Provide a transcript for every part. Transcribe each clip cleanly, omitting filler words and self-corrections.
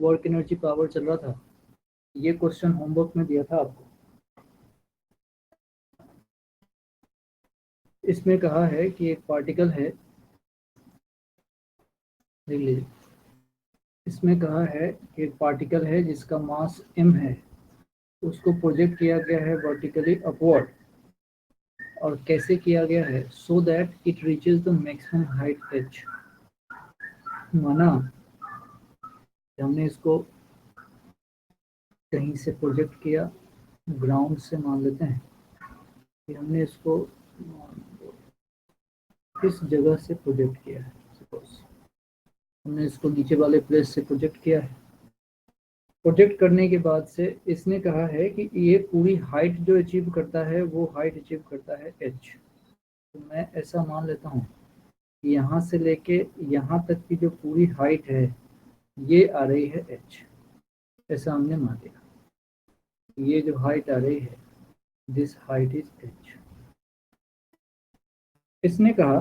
Work energy power चल रहा था। ये क्वेश्चन होमवर्क में दिया था आपको। इसमें कहा है कि एक पार्टिकल है, देख लीजिए। इसमें कहा है कि एक पार्टिकल है जिसका मास m है, उसको प्रोजेक्ट किया गया है वर्टिकली अपवर्ड। और कैसे किया गया है? So that it reaches the maximum height h। माना हमने इसको कहीं से प्रोजेक्ट किया, ग्राउंड से मान लेते हैं कि हमने इसको किस जगह से प्रोजेक्ट किया है। सपोज हमने इसको नीचे वाले प्लेस से प्रोजेक्ट किया है। प्रोजेक्ट करने के बाद से इसने कहा है कि ये पूरी हाइट जो अचीव करता है वो हाइट अचीव करता है h। तो मैं ऐसा मान लेता हूँ कि यहाँ से लेके यहाँ तक की जो पूरी हाइट है ये आ रही है h। ऐसा हमने मान लिया, ये जो हाइट आ रही है दिस हाइट इज h। इसने कहा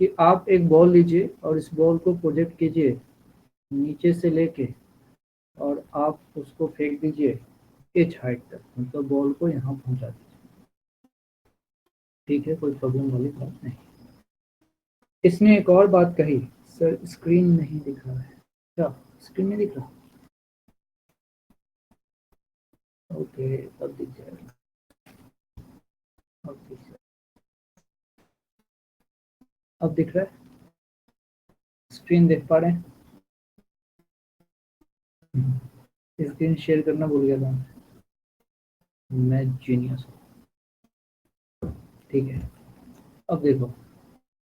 कि आप एक बॉल लीजिए और इस बॉल को प्रोजेक्ट कीजिए नीचे से लेके, और आप उसको फेंक दीजिए h हाइट तक, मतलब बॉल को यहाँ पहुंचा दीजिए। ठीक है, कोई प्रॉब्लम वाली बात नहीं। इसने एक और बात कही, सर स्क्रीन नहीं दिख रहा है क्या? स्क्रीन नहीं दिख रहा? ओके, अब दिख जाएगा, अब दिख जाएगा। अब दिख रहा है? स्क्रीन देख पा रहे हैं? स्क्रीन शेयर करना भूल गया था मैं जीनियस हूँ। ठीक है, अब देखो,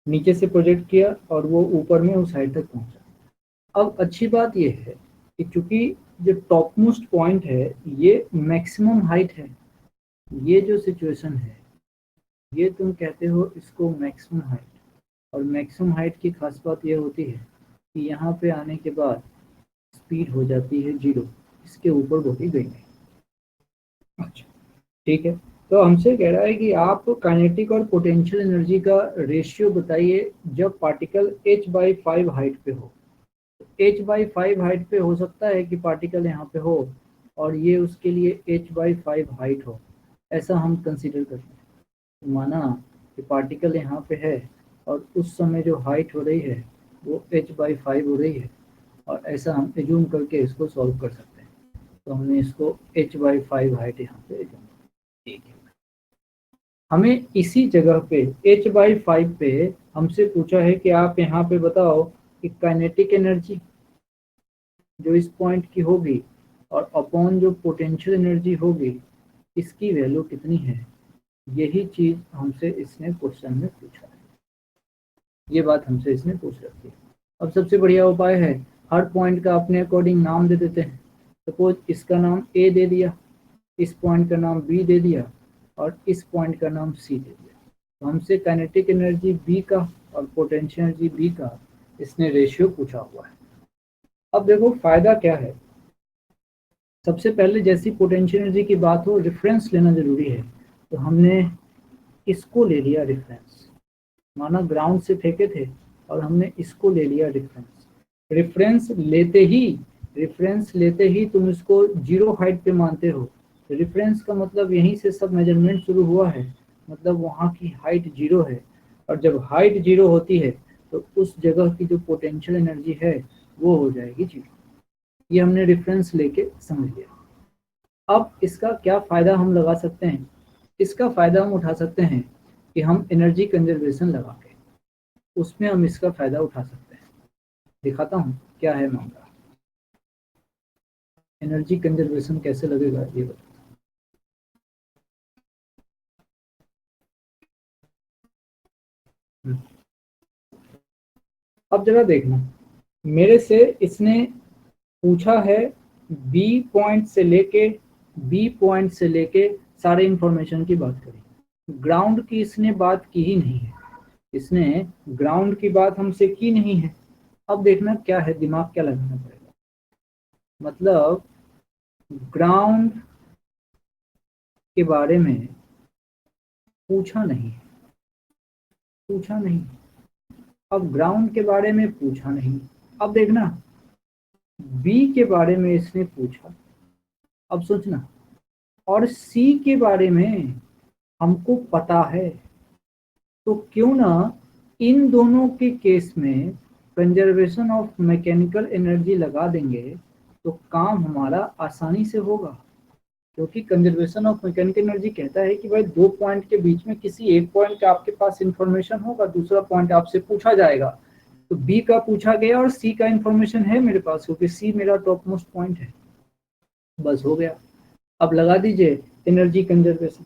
नीचे से प्रोजेक्ट किया और वो ऊपर में उस हाइट तक पहुंचा। अब अच्छी बात ये है कि चूंकि जो टॉप मोस्ट पॉइंट है ये मैक्सिमम हाइट है, ये जो सिचुएशन है ये तुम कहते हो इसको मैक्सिमम हाइट। और मैक्सिमम हाइट की खास बात ये होती है कि यहाँ पे आने के बाद स्पीड हो जाती है 0, इसके ऊपर बढ़ी गई नहीं। अच्छा, ठीक है। तो हमसे कह रहा है कि आप काइनेटिक और पोटेंशियल एनर्जी का रेशियो बताइए जब पार्टिकल h/5 हाइट पे हो। h/5 हाइट पे हो सकता है कि पार्टिकल यहाँ पे हो और ये उसके लिए h/5 हाइट हो, ऐसा हम कंसीडर करते हैं। माना कि पार्टिकल यहाँ पे है और उस समय जो हाइट हो रही है वो h/5 हो रही है, और ऐसा हम एज्यूम करके इसको सॉल्व कर सकते हैं। तो हमने इसको h/5 हाइट यहाँ पे एज्यूम किया। ठीक है, हमें इसी जगह पे h/5 पे हमसे पूछा है कि आप यहाँ पे बताओ कि काइनेटिक एनर्जी जो इस पॉइंट की होगी और अपॉन जो पोटेंशियल एनर्जी होगी इसकी वैल्यू कितनी है। यही चीज हमसे इसने क्वेश्चन में पूछा है, ये बात हमसे इसने पूछ रखी है। अब सबसे बढ़िया उपाय है, हर पॉइंट का अपने अकॉर्डिंग नाम दे देते हैं। सपोज इसका नाम ए दे दिया, इस पॉइंट का नाम बी दे दिया और इस पॉइंट का नाम सी दे दिया। तो हमसे काइनेटिक एनर्जी बी का और पोटेंशियल एनर्जी बी का इसने रेशियो पूछा हुआ है। अब देखो फायदा क्या है। सबसे पहले जैसी पोटेंशियल एनर्जी की बात हो, रेफरेंस लेना जरूरी है। तो हमने इसको ले लिया रेफरेंस, माना ग्राउंड से फेंके थे और हमने इसको ले लिया रेफरेंस। रेफरेंस लेते ही तुम इसको 0 हाइट पे मानते हो। रेफरेंस का मतलब यहीं से सब मेजरमेंट शुरू हुआ है, मतलब वहाँ की हाइट 0 है। और जब हाइट 0 होती है तो उस जगह की जो पोटेंशियल एनर्जी है वो हो जाएगी 0। ये हमने रेफरेंस लेके समझ लिया। अब इसका क्या फ़ायदा हम लगा सकते हैं? इसका फ़ायदा हम उठा सकते हैं कि हम एनर्जी कंजर्वेशन लगा के उसमें हम इसका फ़ायदा उठा सकते हैं। दिखाता हूँ क्या है मामला। एनर्जी कंजर्वेशन कैसे लगेगा ये बताओ। अब जरा देखना, मेरे से इसने पूछा है बी पॉइंट से लेके सारे इंफॉर्मेशन की बात करी। ग्राउंड की इसने बात की ही नहीं है, इसने ग्राउंड की बात हमसे की नहीं है। अब देखना क्या है, दिमाग क्या लगाना पड़ेगा। मतलब ग्राउंड के बारे में पूछा नहीं, पूछा नहीं। अब ग्राउंड के बारे में पूछा नहीं। अब देखना बी के बारे में इसने पूछा, अब सोचना, और सी के बारे में हमको पता है, तो क्यों ना इन दोनों के केस में कंजर्वेशन ऑफ मैकेनिकल एनर्जी लगा देंगे तो काम हमारा आसानी से होगा। क्योंकि कंजर्वेशन ऑफ मैकेनिकल एनर्जी कहता है कि भाई दो पॉइंट के बीच में किसी एक पॉइंट का आपके पास इंफॉर्मेशन होगा, दूसरा पॉइंट आपसे पूछा जाएगा, तो बी का पूछा गया और सी का इंफॉर्मेशन है मेरे पास, क्योंकि सी मेरा टॉप मोस्ट पॉइंट है। बस हो गया। अब लगा दीजिए एनर्जी कंजर्वेशन।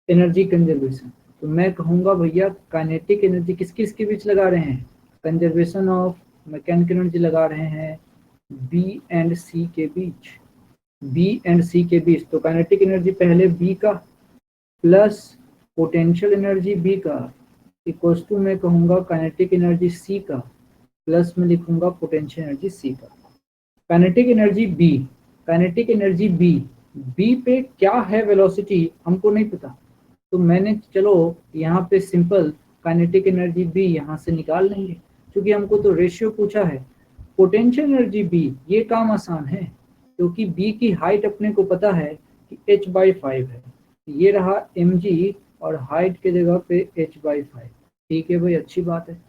एनर्जी कंजर्वेशन तो मैं कहूँगा भैया काइनेटिक एनर्जी किस किस के बीच लगा रहे हैं, कंजर्वेशन ऑफ मैकेनिकल एनर्जी लगा रहे हैं बी एंड सी के बीच, बी एंड सी के बीच। तो काइनेटिक एनर्जी पहले बी का प्लस पोटेंशियल एनर्जी बी का इक्वल्स टू मैं कहूँगा काइनेटिक एनर्जी सी का प्लस में लिखूंगा पोटेंशियल एनर्जी सी का। Kinetic energy B, kinetic energy B, B पे क्या है वेलोसिटी हमको नहीं पता, तो मैंने चलो यहाँ पे सिंपल काइनेटिक एनर्जी बी यहाँ से निकाल लेंगे, क्योंकि हमको तो रेशियो पूछा है। पोटेंशियल एनर्जी बी, ये काम आसान है क्योंकि बी की हाइट अपने को पता है कि h/5 है, ये रहा mg और हाइट के जगह पे h/5। ठीक है भाई, अच्छी बात है।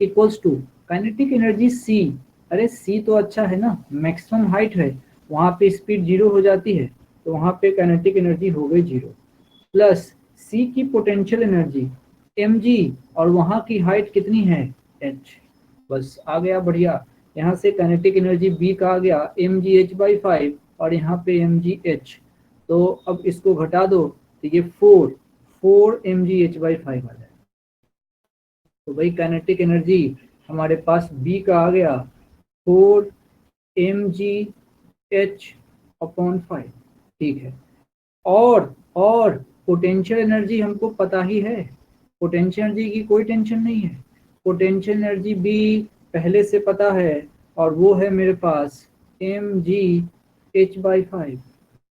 इक्वल्स टू काइनेटिक एनर्जी सी, अरे सी तो अच्छा है ना, मैक्सिमम हाइट है, वहाँ पे स्पीड 0 हो जाती है, तो वहाँ पे काइनेटिक एनर्जी हो गई 0, प्लस सी की पोटेंशियल एनर्जी mg और वहाँ की हाइट कितनी है h। बस आ गया, बढ़िया। यहाँ से काइनेटिक एनर्जी बी का आ गया mg h/5 और यहाँ पे mg h, तो अब इसको घटा दो तो ये 4 mg h/5 आ जाए। तो भाई काइनेटिक एनर्जी हमारे पास बी का आ गया 4 mg h/5। ठीक है, और पोटेंशियल एनर्जी हमको पता ही है, पोटेंशियल एनर्जी की कोई टेंशन नहीं है, पोटेंशियल एनर्जी भी पहले से पता है और वो है मेरे पास mg h/5।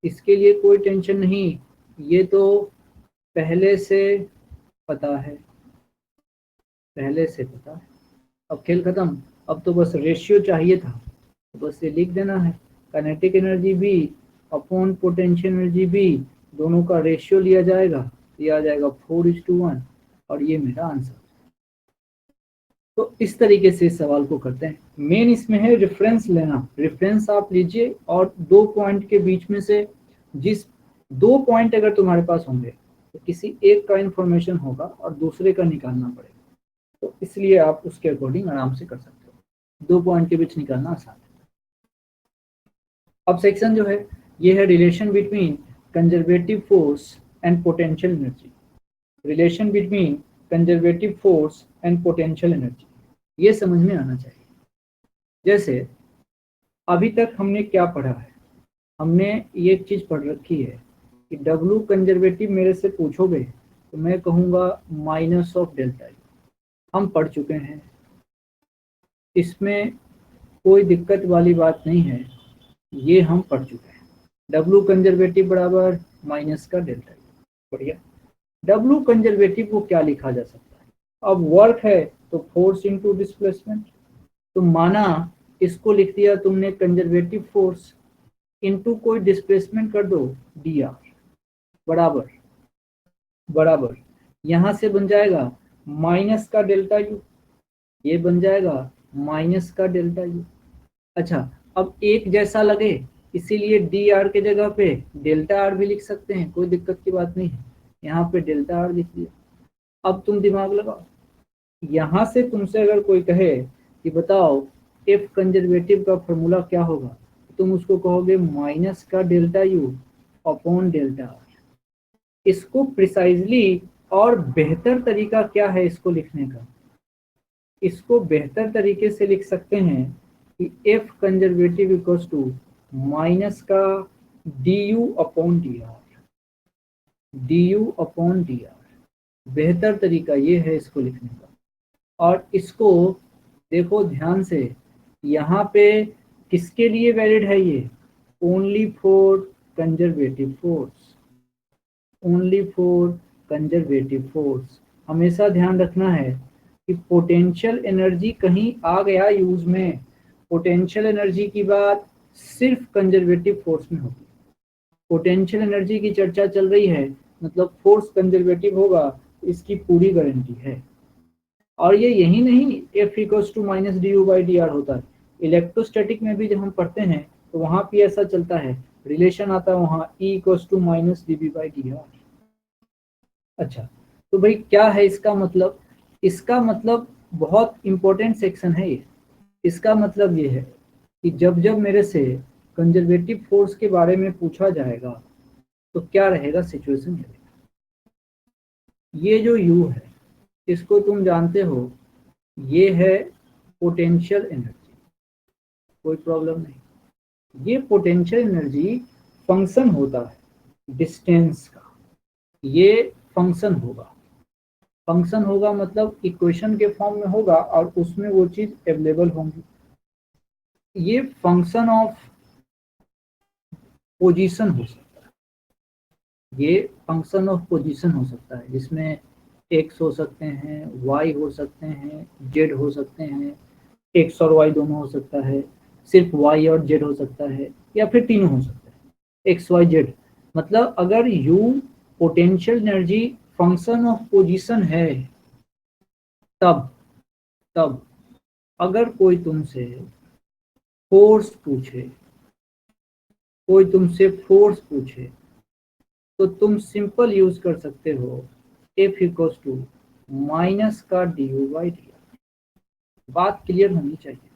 इसके लिए कोई टेंशन नहीं, ये तो पहले से पता है, पहले से पता है। अब खेल खत्म, अब तो बस रेशियो चाहिए था, तो बस ये लिख देना है kinetic energy B upon potential energy B, दोनों का रेशियो लिया जाएगा, ये आ जाएगा 4:1 और ये मेरा आंसर। तो इस तरीके से इस सवाल को करते हैं। मेन इसमें है रेफरेंस लेना, रेफरेंस आप लीजिए और दो पॉइंट के बीच में से जिस दो पॉइंट अगर तुम्हारे पास होंगे तो किसी एक का इंफॉर्मेशन होगा और दूसरे का निकालना पड़ेगा, तो इसलिए आप उसके अकॉर्डिंग आराम से कर सकते हो, दो पॉइंट के बीच निकालना आसान है। अब सेक्शन जो है ये है relation between conservative force and potential energy, relation between conservative force and potential energy, ये समझ में आना चाहिए। जैसे अभी तक हमने क्या पढ़ा है, हमने ये चीज पढ़ रखी है कि W कंजर्वेटिव मेरे से पूछोगे तो मैं कहूँगा माइनस ऑफ डेल्टा यू, हम पढ़ चुके हैं, इसमें कोई दिक्कत वाली बात नहीं है, ये हम पढ़ चुके हैं। W कंजर्वेटिव बराबर माइनस का डेल्टा यू, बढ़िया। W कंजर्वेटिव को क्या लिखा जा सकता है, अब वर्क है तो फोर्स इनटू डिस्प्लेसमेंट, तो माना इसको लिख दिया तुमने कंजर्वेटिव फोर्स इनटू कोई डिस्प्लेसमेंट कर दो dr बराबर बराबर यहाँ से बन जाएगा माइनस का डेल्टा यू, ये बन जाएगा माइनस का डेल्टा यू। अच्छा, अब एक जैसा लगे इसीलिए डी आर के जगह पे डेल्टा आर भी लिख सकते हैं, कोई दिक्कत की बात नहीं है, यहाँ पे डेल्टा आर लिख दिया। अब तुम दिमाग लगाओ, यहाँ से तुमसे अगर कोई कहे कि बताओ एफ कंजर्वेटिव का फॉर्मूला क्या होगा, तुम उसको कहोगे माइनस का delta U upon delta R. इसको प्रिसाइजली और बेहतर तरीका क्या है इसको लिखने का, इसको बेहतर तरीके से लिख सकते हैं कि F conservative equals to minus का D U upon D R, D U upon D R, बेहतर तरीका ये है इसको लिखने का। और इसको देखो ध्यान से, यहाँ पे किसके लिए वैलिड है ये, only for conservative force, only for conservative force. हमेशा ध्यान रखना है कि पोटेंशियल एनर्जी कहीं आ गया यूज में, पोटेंशियल एनर्जी की बात सिर्फ कंजर्वेटिव फोर्स में होगी। पोटेंशियल एनर्जी की चर्चा चल रही है, मतलब फोर्स कंजर्वेटिव होगा, इसकी पूरी गारंटी है। और ये यही नहीं F equals to minus D U by D R होता है, इलेक्ट्रोस्टैटिक में भी जब हम पढ़ते हैं तो वहां भी ऐसा चलता है, रिलेशन आता है वहां E equals to minus D B by D R. अच्छा, तो भाई क्या है इसका मतलब? इसका मतलब बहुत इंपॉर्टेंट सेक्शन है ये। इसका मतलब ये है कि जब जब मेरे से कंजर्वेटिव फोर्स के बारे में पूछा जाएगा तो क्या रहेगा सिचुएशन रहेगा। ये जो U है इसको तुम जानते हो, ये है पोटेंशियल एनर्जी, कोई प्रॉब्लम नहीं। ये पोटेंशियल एनर्जी फंक्शन होता है डिस्टेंस का, ये फंक्शन होगा। फंक्शन होगा मतलब इक्वेशन के फॉर्म में होगा और उसमें वो चीज अवेलेबल होंगी। ये फंक्शन ऑफ पोजीशन हो सकता है, ये फंक्शन ऑफ पोजीशन हो सकता है, जिसमें एक्स हो सकते हैं, वाई हो सकते हैं, जेड हो सकते हैं, एक्स और वाई दोनों हो सकता है, सिर्फ वाई और जेड हो सकता है, या फिर तीनों हो सकता है, एक्स वाई जेड। मतलब अगर U potential energy function of position है, तब तब अगर कोई तुमसे फोर्स पूछे, कोई तुमसे फोर्स पूछे, तो तुम सिंपल यूज कर सकते हो F इक्वल्स टू माइनस का D U by D are. बात क्लियर होनी चाहिए।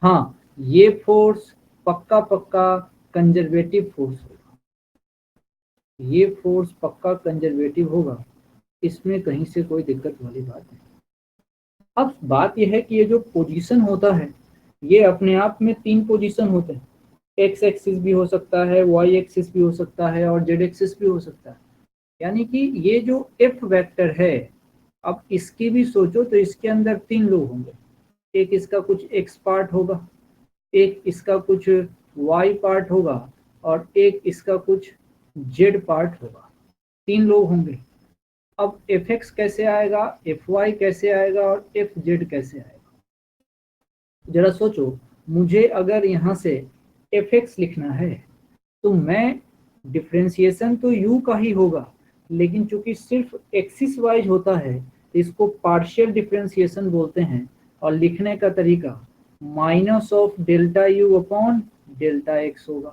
हाँ, ये फोर्स पक्का पक्का कंजर्वेटिव फोर्स होगा, ये फोर्स पक्का कंजर्वेटिव होगा, इसमें कहीं से कोई दिक्कत वाली बात नहीं। अब बात यह है कि ये जो पोजीशन होता है, ये अपने आप में तीन पोजीशन होते हैं। एक्स एक्सिस भी हो सकता है, वाई एक्सिस भी हो सकता है और जेड एक्सिस भी हो सकता है। यानी कि ये जो एफ वेक्टर है, अब इसकी भी सोचो तो इसके अंदर तीन लोग होंगे। एक इसका कुछ एक्स पार्ट होगा, एक इसका कुछ वाई पार्ट होगा और एक इसका कुछ जेड पार्ट होगा। तीन लोग होंगे। अब एफ एक्स कैसे आएगा, एफ वाई कैसे आएगा और एफ जेड कैसे आएगा? जरा सोचो, मुझे अगर यहाँ से एफ एक्स लिखना है तो मैं डिफ्रेंसिएशन तो यू का ही होगा, लेकिन चूंकि सिर्फ एक्सिस वाइज होता है तो इसको पार्शियल डिफ्रेंसिएशन बोलते हैं। और लिखने का तरीका minus of delta U upon delta x होगा।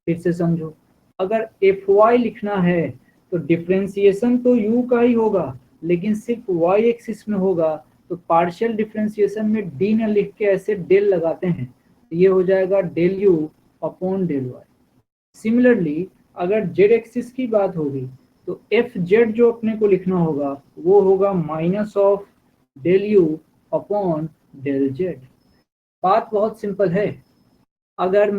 फिर से समझो, अगर एफ वाई लिखना है तो डिफ्रेंसिएशन तो यू का ही होगा, लेकिन सिर्फ वाई एक्सिस में होगा, तो पार्शियल डिफ्रेंसिएशन में डी न लिख के ऐसे डेल लगाते हैं, तो ये हो जाएगा del U upon del Y. Similarly अगर जेड एक्सिस की बात होगी तो एफ जेड जो अपने को लिखना होगा वो होगा minus of del U upon del Z. बात बहुत सिंपल है। अगर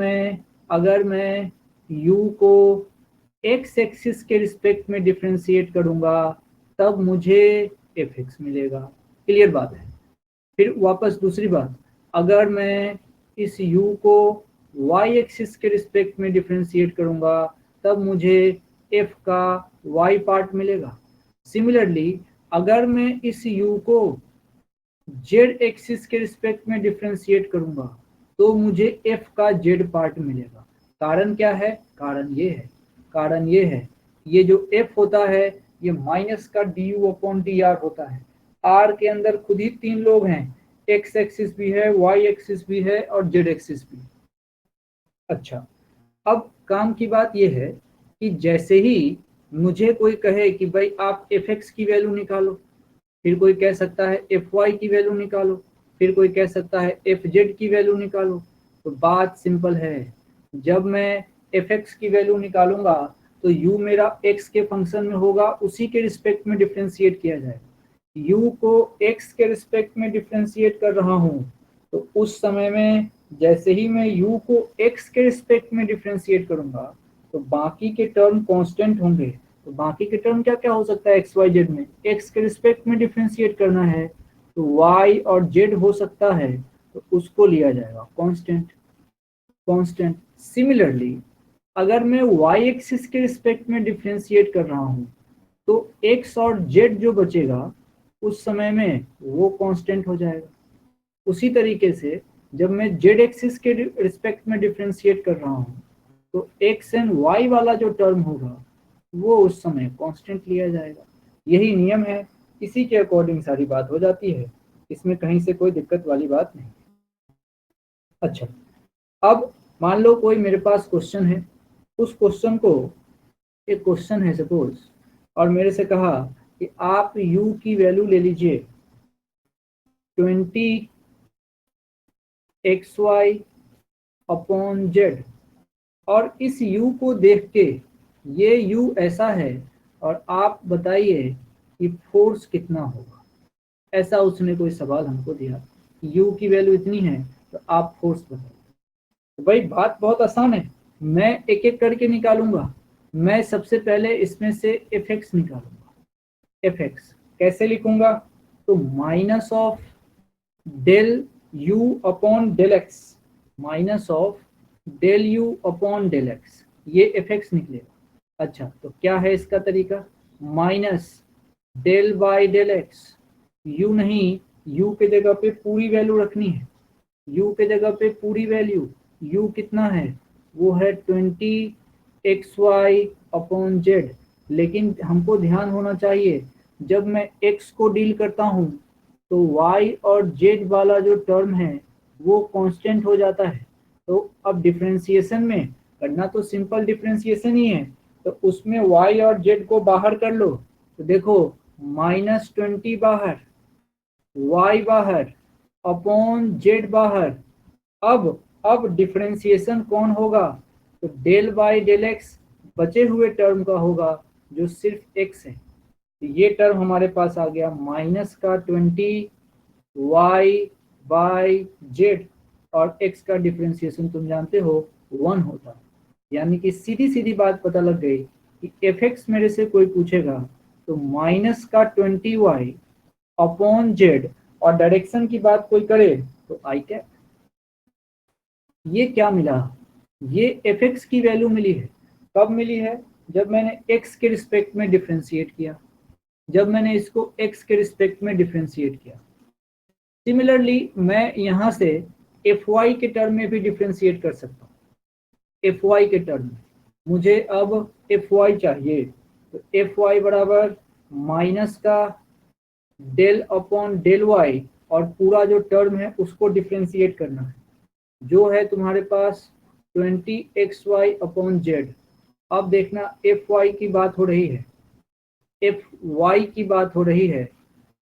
मैं u को x एक्सिस के रिस्पेक्ट में डिफरेंशिएट करूंगा तब मुझे एफ एक्स मिलेगा। क्लियर बात है। फिर वापस दूसरी बात, अगर मैं इस u को y एक्सिस के रिस्पेक्ट में डिफरेंशिएट करूंगा तब मुझे f का y पार्ट मिलेगा। सिमिलरली अगर मैं इस u को z एक्सिस के रिस्पेक्ट में डिफरेंशिएट करूंगा तो मुझे f का z पार्ट मिलेगा। कारण क्या है? कारण ये है, ये जो f होता है ये माइनस का D U upon D R होता है। r के अंदर खुद ही तीन लोग हैं, x एक्सिस भी है, y एक्सिस भी है और z एक्सिस भी। अच्छा, अब काम की बात यह है कि जैसे ही मुझे कोई कहे कि भाई आप एफ एक्स की वैल्यू निकालो, फिर कोई कह सकता है एफ वाई की वैल्यू निकालो, फिर कोई कह सकता है एफ जेड की वैल्यू निकालो, तो बात सिंपल है। जब मैं एफ एक्स की वैल्यू निकालूंगा तो u मेरा x के फंक्शन में होगा, उसी के रिस्पेक्ट में डिफरेंशिएट किया जाएगा। u को x के रिस्पेक्ट में डिफरेंशिएट कर रहा हूं तो उस समय में जैसे ही मैं u को x के रिस्पेक्ट में डिफरेंशिएट करूंगा तो बाकी के टर्म कांस्टेंट होंगे। तो बाकी के टर्म क्या क्या हो सकता है? एक्स वाई जेड में x के रिस्पेक्ट में डिफरेंशिएट करना है तो y और z हो सकता है, तो उसको लिया जाएगा कांस्टेंट। सिमिलरली अगर मैं y एक्सिस के रिस्पेक्ट में डिफरेंशिएट कर रहा हूं तो x और z जो बचेगा उस समय में वो कांस्टेंट हो जाएगा। उसी तरीके से जब मैं जेड एक्सिस के रिस्पेक्ट में डिफ्रेंशिएट कर रहा हूँ तो एक्स एंड वाई वाला जो टर्म होगा वो उस समय कांस्टेंट लिया जाएगा। यही नियम है, इसी के अकॉर्डिंग सारी बात हो जाती है, इसमें कहीं से कोई दिक्कत वाली बात नहीं। अच्छा, अब मान लो कोई मेरे पास क्वेश्चन है, उस क्वेश्चन को, एक क्वेश्चन है सपोज, और मेरे से कहा कि आप u की वैल्यू ले लीजिए 20xy अपॉन z, और इस u को देख के ये u ऐसा है और आप बताइए कि फोर्स कितना होगा। ऐसा उसने कोई सवाल हमको दिया, u की वैल्यू इतनी है तो आप फोर्स बताइए। तो भाई बात बहुत आसान है, मैं एक एक करके निकालूंगा। मैं सबसे पहले इसमें से fx निकालूंगा। fx कैसे लिखूंगा, तो minus of del u upon del X, minus of del u upon del X, ये fx निकलेगा। अच्छा, तो क्या है इसका तरीका, minus del by del X, u नहीं, u के जगह पे पूरी वैल्यू रखनी है, u के जगह पे पूरी वैल्यू, u कितना है, वो है 20xy अपॉन z। लेकिन हमको ध्यान होना चाहिए, जब मैं x को डील करता हूँ तो y और z वाला जो टर्म है वो कांस्टेंट हो जाता है। तो अब डिफरेंशिएशन में करना तो सिंपल डिफरेंशिएशन ही है, तो उसमें y और z को बाहर कर लो, तो देखो -20 बाहर, y बाहर, अपॉन z बाहर। अब डिफरेंशिएशन कौन होगा, तो डेल बाय डेल एक्स बचे हुए टर्म का होगा जो सिर्फ x है। तो ये टर्म हमारे पास आ गया माइनस का 20 y बाय z, और x का डिफरेंशिएशन तुम जानते हो 1 होता है। यानी कि सीधी सीधी बात पता लग गई कि fx मेरे से कोई पूछेगा तो माइनस का 20y अपॉन z, और डायरेक्शन की बात कोई करे तो आई कैप। ये क्या मिला, ये fx की वैल्यू मिली है। कब मिली है, जब मैंने x के रिस्पेक्ट में डिफरेंशिएट किया, जब मैंने इसको x के रिस्पेक्ट में डिफरेंशिएट किया। सिमिलरली मैं यहाँ से fy के टर्म में भी डिफरेंशिएट कर सकता हूँ। fy के टर्म में मुझे अब fy चाहिए, तो fy बराबर माइनस का डेल अपॉन डेल y, और पूरा जो टर्म है उसको डिफरेंशिएट करना है, जो है तुम्हारे पास 20xy अपॉन z। अब देखना fy की बात हो रही है, fy की बात हो रही है,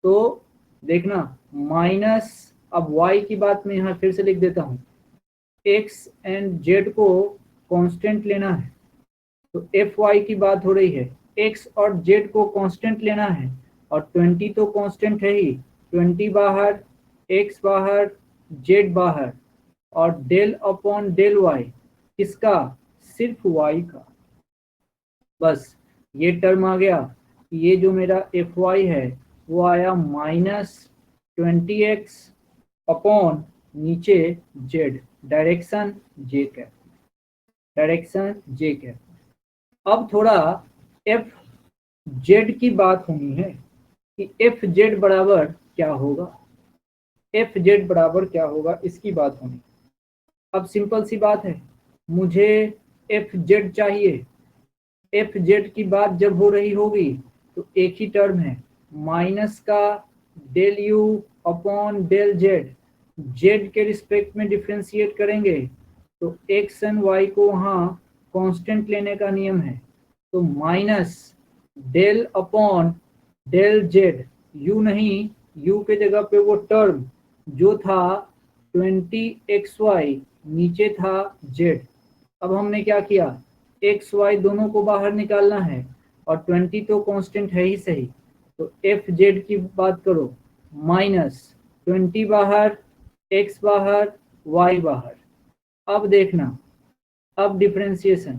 तो देखना माइनस, अब y की बात में यहाँ फिर से लिख देता हूँ, x एंड z को कांस्टेंट लेना है, तो fy की बात हो रही है, x और z को कांस्टेंट लेना है, और 20 तो कांस्टेंट है ही, 20 बाहर, x बाहर, z बाहर, और डेल अपॉन डेल y किसका, सिर्फ y का। बस ये टर्म आ गया, ये जो मेरा fy है वो आया -20x अपॉन नीचे z, direction j cap, direction j cap. अब थोड़ा एफ जेड की बात होनी है कि एफ जेड बराबर क्या होगा, एफ जेड बराबर क्या होगा इसकी बात होनी। अब सिंपल सी बात है, मुझे एफ जेड चाहिए। एफ जेड की बात जब हो रही होगी तो एक ही टर्म है, माइनस का del U upon del Z, Z के रिस्पेक्ट में डिफ्रेंशिएट करेंगे तो एक्स एंड वाई को वहाँ कांस्टेंट लेने का नियम है, तो minus del upon del Z, U नहीं, यू के जगह पे वो टर्म जो था 20xy, नीचे था z। अब हमने क्या किया, एक्स वाई दोनों को बाहर निकालना है, और 20 तो कांस्टेंट है ही सही, तो एफ जेड की बात करो, -20 बाहर, x बाहर, y बाहर। अब देखना, अब differentiation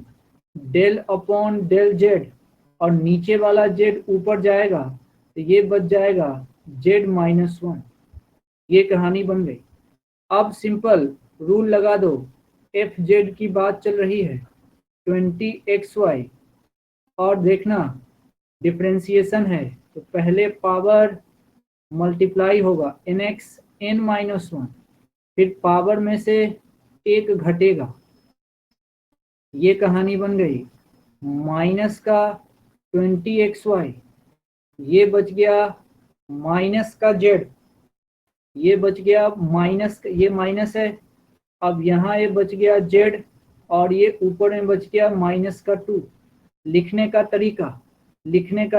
del upon del Z, और नीचे वाला जेड ऊपर जाएगा तो ये बच जाएगा z-1। ये कहानी बन गई। अब सिंपल रूल लगा दो, एफ जेड की बात चल रही है 20xy, और देखना डिफरेंशिएशन है तो पहले पावर मल्टीप्लाई होगा nx n-1, फिर पावर में से एक घटेगा, ये कहानी बन गई। माइनस का 20xy, ये बच गया माइनस का z, ये बच गया माइनस, ये माइनस है, अब यहाँ ये बच गया z, और ये ऊपर में बच गया माइनस का 2। लिखने का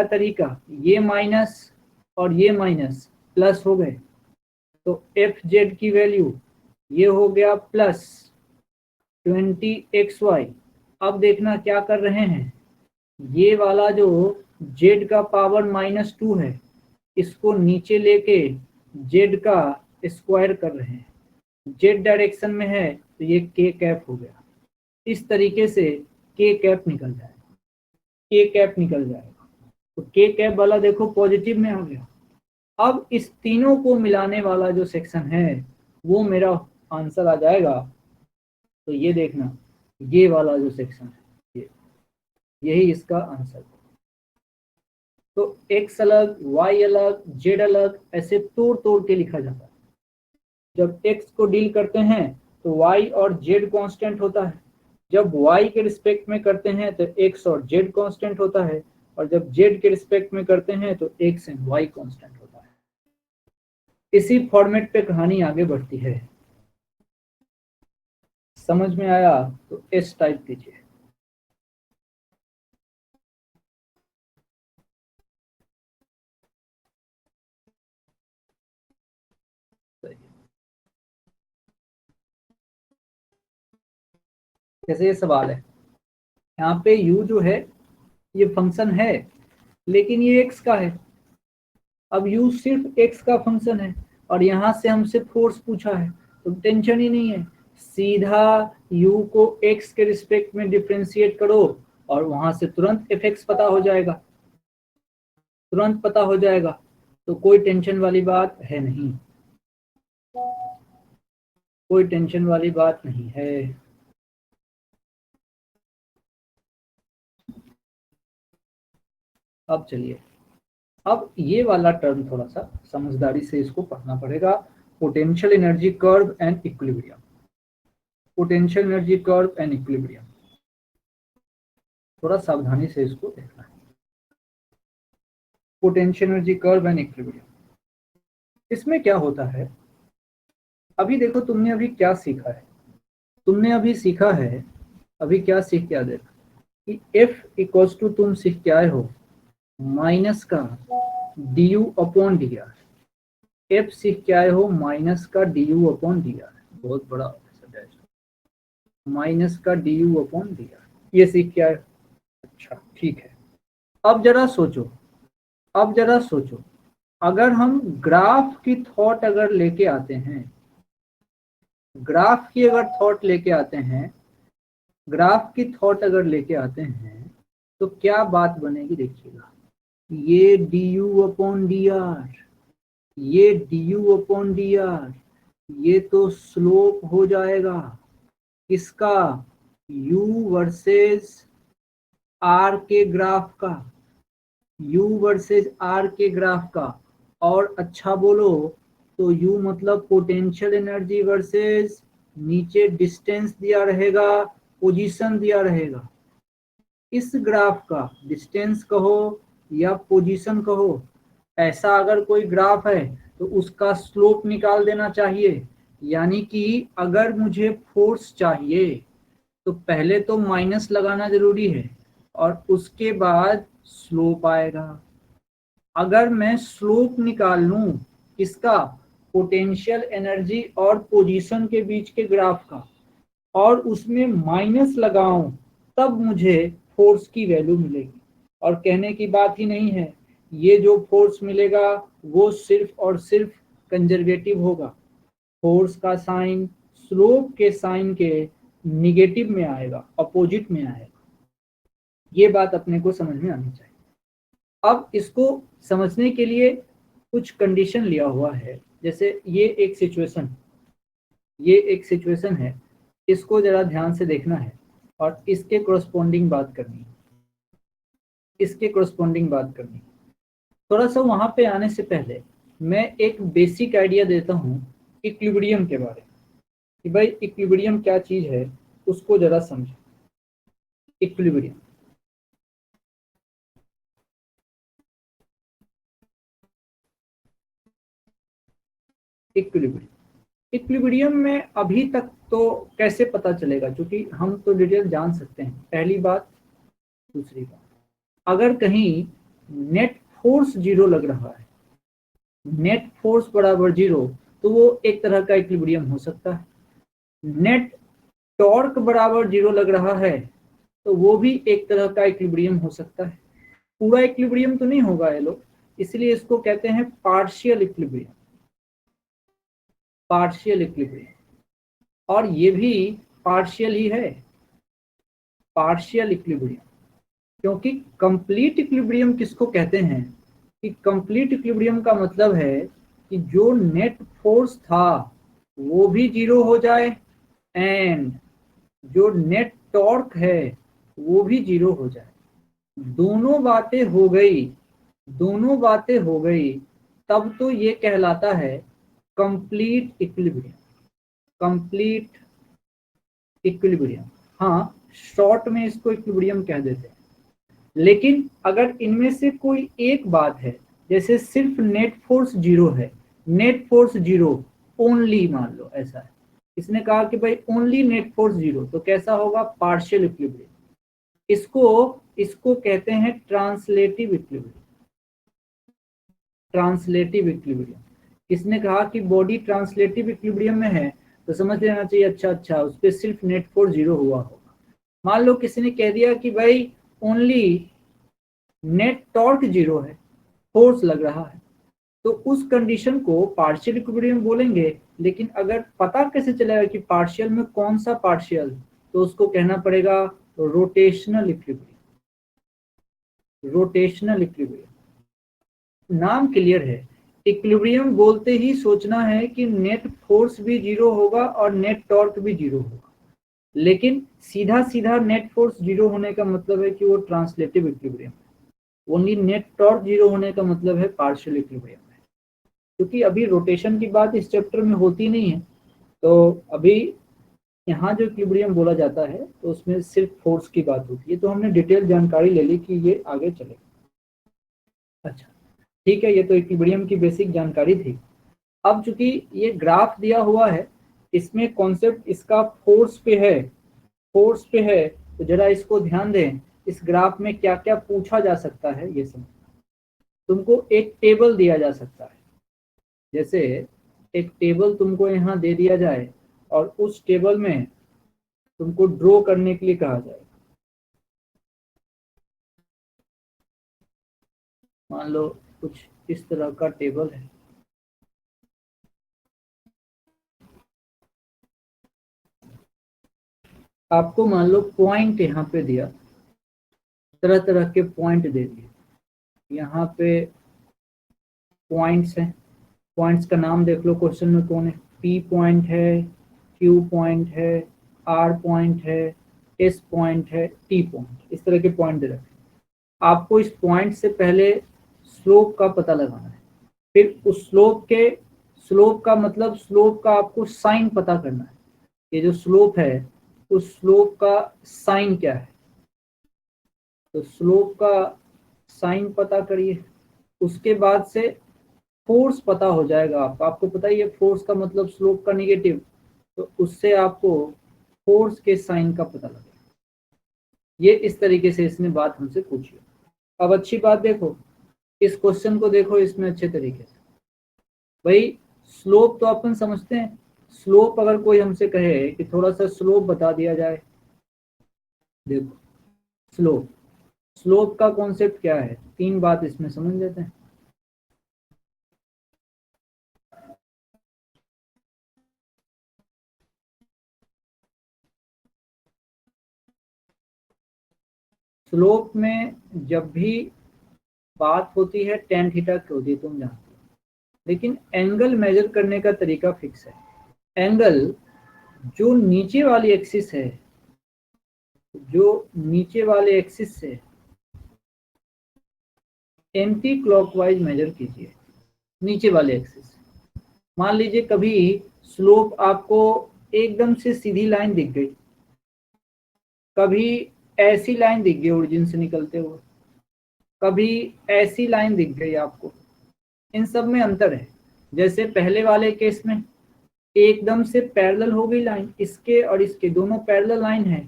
तरीका, ये माइनस और ये माइनस प्लस हो गए, तो fz की वैल्यू ये हो गया प्लस 20xy। अब देखना क्या कर रहे हैं, ये वाला जो z का पावर -2 है, इसको नीचे लेके z का स्क्वायर कर रहे हैं। z डायरेक्शन में है तो ये k कैप हो गया। इस तरीके से k कैप निकल जाएगा, तो k कैप वाला देखो पॉजिटिव में आ गया। अब इस तीनों को मिलाने वाला जो सेक्शन है वो मेरा आंसर आ जाएगा। तो ये देखना, ये वाला जो सेक्शन है यही इसका आंसर। तो x अलग, y अलग, z अलग, ऐसे तोड़ तोड़ के लिखा जाता है। जब x को डील करते हैं तो y और z कांस्टेंट होता है, जब y के रिस्पेक्ट में करते हैं तो x और z कांस्टेंट होता है, और जब z के रिस्पेक्ट में करते हैं तो x एंड y कांस्टेंट होता है। इसी फॉर्मेट पे कहानी आगे बढ़ती है। समझ में आया तो S टाइप कीजिए। जैसे ये सवाल है, यहाँ पे u जो है ये फंक्शन है, लेकिन ये x का है। अब u सिर्फ x का फंक्शन है और यहाँ से हमसे फोर्स पूछा है, तो टेंशन ही नहीं है, सीधा u को x के रिस्पेक्ट में डिफरेंशिएट करो और वहां से तुरंत fx पता हो जाएगा, तो कोई टेंशन वाली बात है नहीं, कोई टेंशन वाली बात नहीं है। अब चलिए, अब ये वाला टर्म थोड़ा सा समझदारी से इसको पढ़ना पड़ेगा, potential energy curve and equilibrium. Potential energy curve and equilibrium, थोड़ा सावधानी से इसको देखना है। Potential energy curve and equilibrium, इसमें क्या होता है, अभी देखो तुमने अभी क्या सीखा है, अभी क्या सीख के आ देखा कि F इक्वल्स टू, तुम सीख के आए हो माइनस का du upon D are. F सीख के आए हो माइनस का du अपॉन डी आर, बहुत बड़ा माइनस का du अपॉन डी आर, ये सीख के आए। अच्छा ठीक है, अब जरा सोचो, अगर हम ग्राफ की थॉट अगर लेके आते हैं, ग्राफ की थॉट अगर लेके आते हैं तो क्या बात बनेगी देखिएगा, ये du अपॉन डी आर, ये du अपॉन डी आर, ये तो स्लोप हो जाएगा किसका, u वर्सेस r के ग्राफ का, u वर्सेस r के ग्राफ का। और अच्छा बोलो तो u मतलब पोटेंशियल एनर्जी वर्सेस नीचे डिस्टेंस दिया रहेगा, पोजीशन दिया रहेगा। इस ग्राफ का डिस्टेंस कहो या पोजीशन कहो, ऐसा अगर कोई ग्राफ है तो उसका स्लोप निकाल देना चाहिए। यानी कि अगर मुझे फोर्स चाहिए तो पहले तो माइनस लगाना जरूरी है और उसके बाद स्लोप आएगा। अगर मैं स्लोप निकाल लूं किसका, पोटेंशियल एनर्जी और पोजीशन के बीच के ग्राफ का, और उसमें माइनस लगाऊं, तब मुझे फोर्स की वैल्यू मिलेगी। और कहने की बात ही नहीं है, ये जो फोर्स मिलेगा वो सिर्फ और सिर्फ कंजर्वेटिव होगा। फोर्स का साइन स्लोप के साइन के निगेटिव में आएगा, अपोजिट में आएगा। ये बात अपने को समझ में आनी चाहिए। अब इसको समझने के लिए कुछ कंडीशन लिया हुआ है, जैसे ये एक सिचुएशन है, इसको जरा ध्यान से देखना है और इसके कोरस्पोंडिंग बात करनी है। थोड़ा सा वहां पे आने से पहले मैं एक बेसिक आइडिया देता हूँ इक्विलिब्रियम के बारे में। कि भाई इक्विलिब्रियम क्या चीज है, उसको जरा समझो। इक्विलिब्रियम, इक्विलिब्रियम, इक्विलिब्रियम में अभी तक तो कैसे पता चलेगा, क्योंकि हम तो डिटेल जान सकते हैं, पहली बात। दूसरी बात, अगर कहीं नेट फोर्स जीरो लग रहा है, नेट फोर्स बराबर जीरो, तो वो एक तरह का इक्विलिब्रियम हो सकता है। नेट टॉर्क बराबर जीरो लग रहा है, तो वो भी एक तरह का इक्विलिब्रियम हो सकता है। पूरा इक्विलिब्रियम तो नहीं होगा ये लोग, इसलिए इसको कहते हैं पार्शियल इक्विलिब्रियम, पार्शियल इक्विलिब्रियम। और ये भी पार्शियल ही है, पार्शियल इक्विलिब्रियम। क्योंकि कंप्लीट इक्विलिब्रियम किसको कहते हैं, कि कंप्लीट इक्विलिब्रियम का मतलब है कि जो नेट फोर्स था वो भी जीरो हो जाए, एंड जो नेट टॉर्क है वो भी जीरो हो जाए। दोनों बातें हो गई, दोनों बातें हो गई, तब तो ये कहलाता है कंप्लीट इक्विलिब्रियम, कंप्लीट इक्विलिब्रियम। हाँ, शॉर्ट में इसको इक्विलिब्रियम कह देते हैं। लेकिन अगर इनमें से कोई एक बात है, जैसे सिर्फ नेट फोर्स जीरो है, नेट फोर्स जीरो ओनली, मान लो ऐसा है, इसने कहा कि भाई ओनली नेट फोर्स जीरो, तो कैसा होगा, पार्शियल इक्विलिब्रियम। इसको इसको कहते हैं ट्रांसलेटिव इक्विलिब्रियम, ट्रांसलेटिव इक्विलिब्रियम। किसने कहा कि बॉडी ट्रांसलेटिव इक्विलिब्रियम में है, तो समझ लेना चाहिए अच्छा अच्छा उस पर सिर्फ नेट फोर्स जीरो हुआ होगा। मान लो किसी ने कह दिया कि भाई ओनली नेट टॉर्क जीरो है, फोर्स लग रहा है, तो उस कंडीशन को पार्शियल इक्विलिब्रियम बोलेंगे। लेकिन अगर पता कैसे चलेगा कि पार्शियल में कौन सा पार्शियल, तो उसको कहना पड़ेगा रोटेशनल इक्विलिब्रियम, रोटेशनल इक्विलिब्रियम। नाम क्लियर है, इक्विलिब्रियम बोलते ही सोचना है कि नेट फोर्स भी जीरो होगा और नेट टॉर्क भी जीरो होगा। लेकिन सीधा सीधा नेट फोर्स जीरो होने का मतलब है कि वो ट्रांसलेटिव इक्विलिब्रियम है। ओनली नेट टॉर्क जीरो होने का मतलब है पार्शियल इक्विलिब्रियम है। क्योंकि अभी रोटेशन की बात इस चैप्टर में होती नहीं है, तो अभी यहाँ जो इक्विलिब्रियम बोला जाता है तो उसमें सिर्फ फोर्स की बात होती है। तो हमने डिटेल जानकारी ले ली कि ये आगे चलेगा। अच्छा ठीक है, ये तो इक्विलिब्रियम की बेसिक जानकारी थी। अब चूंकि ये ग्राफ दिया हुआ है, इसमें कॉन्सेप्ट इसका फोर्स पे है, फोर्स पे है, तो जरा इसको ध्यान दें। इस ग्राफ में क्या क्या पूछा जा सकता है ये समझ। तुमको एक टेबल दिया जा सकता है, जैसे एक टेबल तुमको यहाँ दे दिया जाए और उस टेबल में तुमको ड्रॉ करने के लिए कहा जाए। मान लो कुछ इस तरह का टेबल है, आपको मान लो पॉइंट यहाँ पे दिया, तरह तरह के पॉइंट दे दिए। यहाँ पे पॉइंट्स हैं, पॉइंट्स का नाम देख लो क्वेश्चन में कौन है। पी पॉइंट है, क्यू पॉइंट है, आर पॉइंट है, एस पॉइंट है, टी पॉइंट, इस तरह के पॉइंट दे रखे। आपको इस पॉइंट से पहले स्लोप का पता लगाना है, फिर उस स्लोप का मतलब स्लोप का आपको साइन पता करना है। ये जो स्लोप है उस स्लोप का साइन क्या है, तो स्लोप का साइन पता करिए। उसके बाद से फोर्स पता हो जाएगा आपको, आपको पता ही है फोर्स का मतलब स्लोप का निगेटिव, तो उससे आपको फोर्स के साइन का पता लगेगा। ये इस तरीके से इसने बात हमसे पूछी। अब अच्छी बात देखो, इस क्वेश्चन को देखो इसमें अच्छे तरीके से। भाई स्लोप तो अपन समझते हैं, स्लोप अगर कोई हमसे कहे कि थोड़ा सा स्लोप बता दिया जाए, देखो स्लोप, स्लोप का कॉन्सेप्ट क्या है, तीन बात इसमें समझ लेते हैं। स्लोप में जब भी बात होती है टेन थीटा की होती है, तुम जानते हो, लेकिन एंगल मेजर करने का तरीका फिक्स है। एंगल जो नीचे वाली एक्सिस है, जो नीचे वाले एक्सिस से एंटी क्लॉकवाइज मेजर कीजिए, नीचे वाले एक्सिस। मान लीजिए कभी स्लोप आपको एकदम से सीधी लाइन दिख गई, कभी ऐसी लाइन दिख गई ओरिजिन से निकलते हुए, कभी ऐसी लाइन दिख गई आपको। इन सब में अंतर है। जैसे पहले वाले केस में एकदम से पैरेलल हो गई लाइन, इसके और इसके दोनों पैरेलल लाइन है,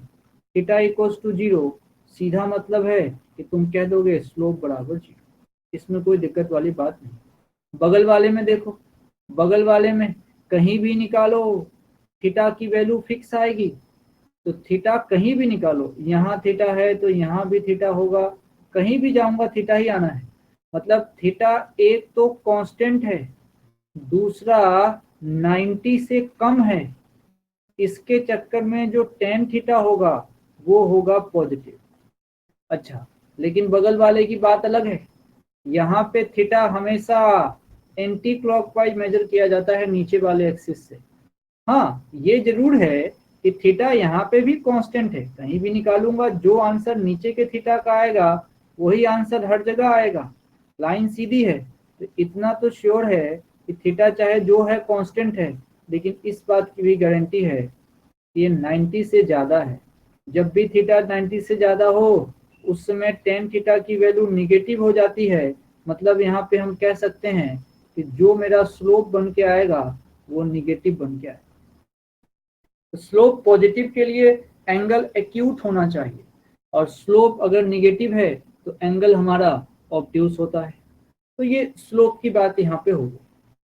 थीटा इक्वल्स टू 0, सीधा मतलब है कि तुम कह दोगे स्लोप बराबर 0, इसमें कोई दिक्कत वाली बात नहीं। बगल वाले में देखो, बगल वाले में कहीं भी निकालो थीटा की वैल्यू फिक्स आएगी, तो थीटा कहीं भी निकालो, यहाँ थीटा है तो यहाँ भी थीटा होगा, कहीं भी जाऊंगा थीटा ही आना है। मतलब थीटा एक तो कांस्टेंट है, दूसरा 90 से कम है, इसके चक्कर में जो tan थीटा होगा वो होगा पॉजिटिव। अच्छा, लेकिन बगल वाले की बात अलग है, यहाँ पे थीटा हमेशा एंटी क्लॉकवाइज मेजर किया जाता है नीचे वाले एक्सिस से। हाँ, ये जरूर है कि थीटा यहाँ पे भी कांस्टेंट है, कहीं भी निकालूंगा जो आंसर नीचे के थीटा का आएगा वही आंसर हर जगह आएगा, लाइन सीधी है। तो इतना तो श्योर है कि थीटा चाहे जो है कांस्टेंट है, लेकिन इस बात की भी गारंटी है कि ये 90 से ज़्यादा है। जब भी थीटा 90 से ज़्यादा हो उस समय tan थीटा की वैल्यू निगेटिव हो जाती है, मतलब यहाँ पे हम कह सकते हैं कि जो मेरा स्लोप बन के आएगा वो निगेटिव बन के आएगा। तो स्लोप पॉजिटिव के लिए एंगल एक्यूट होना चाहिए, और स्लोप अगर निगेटिव है तो एंगल हमारा ऑब्ट्यूस होता है। तो ये स्लोप की बात यहाँ पे होगी।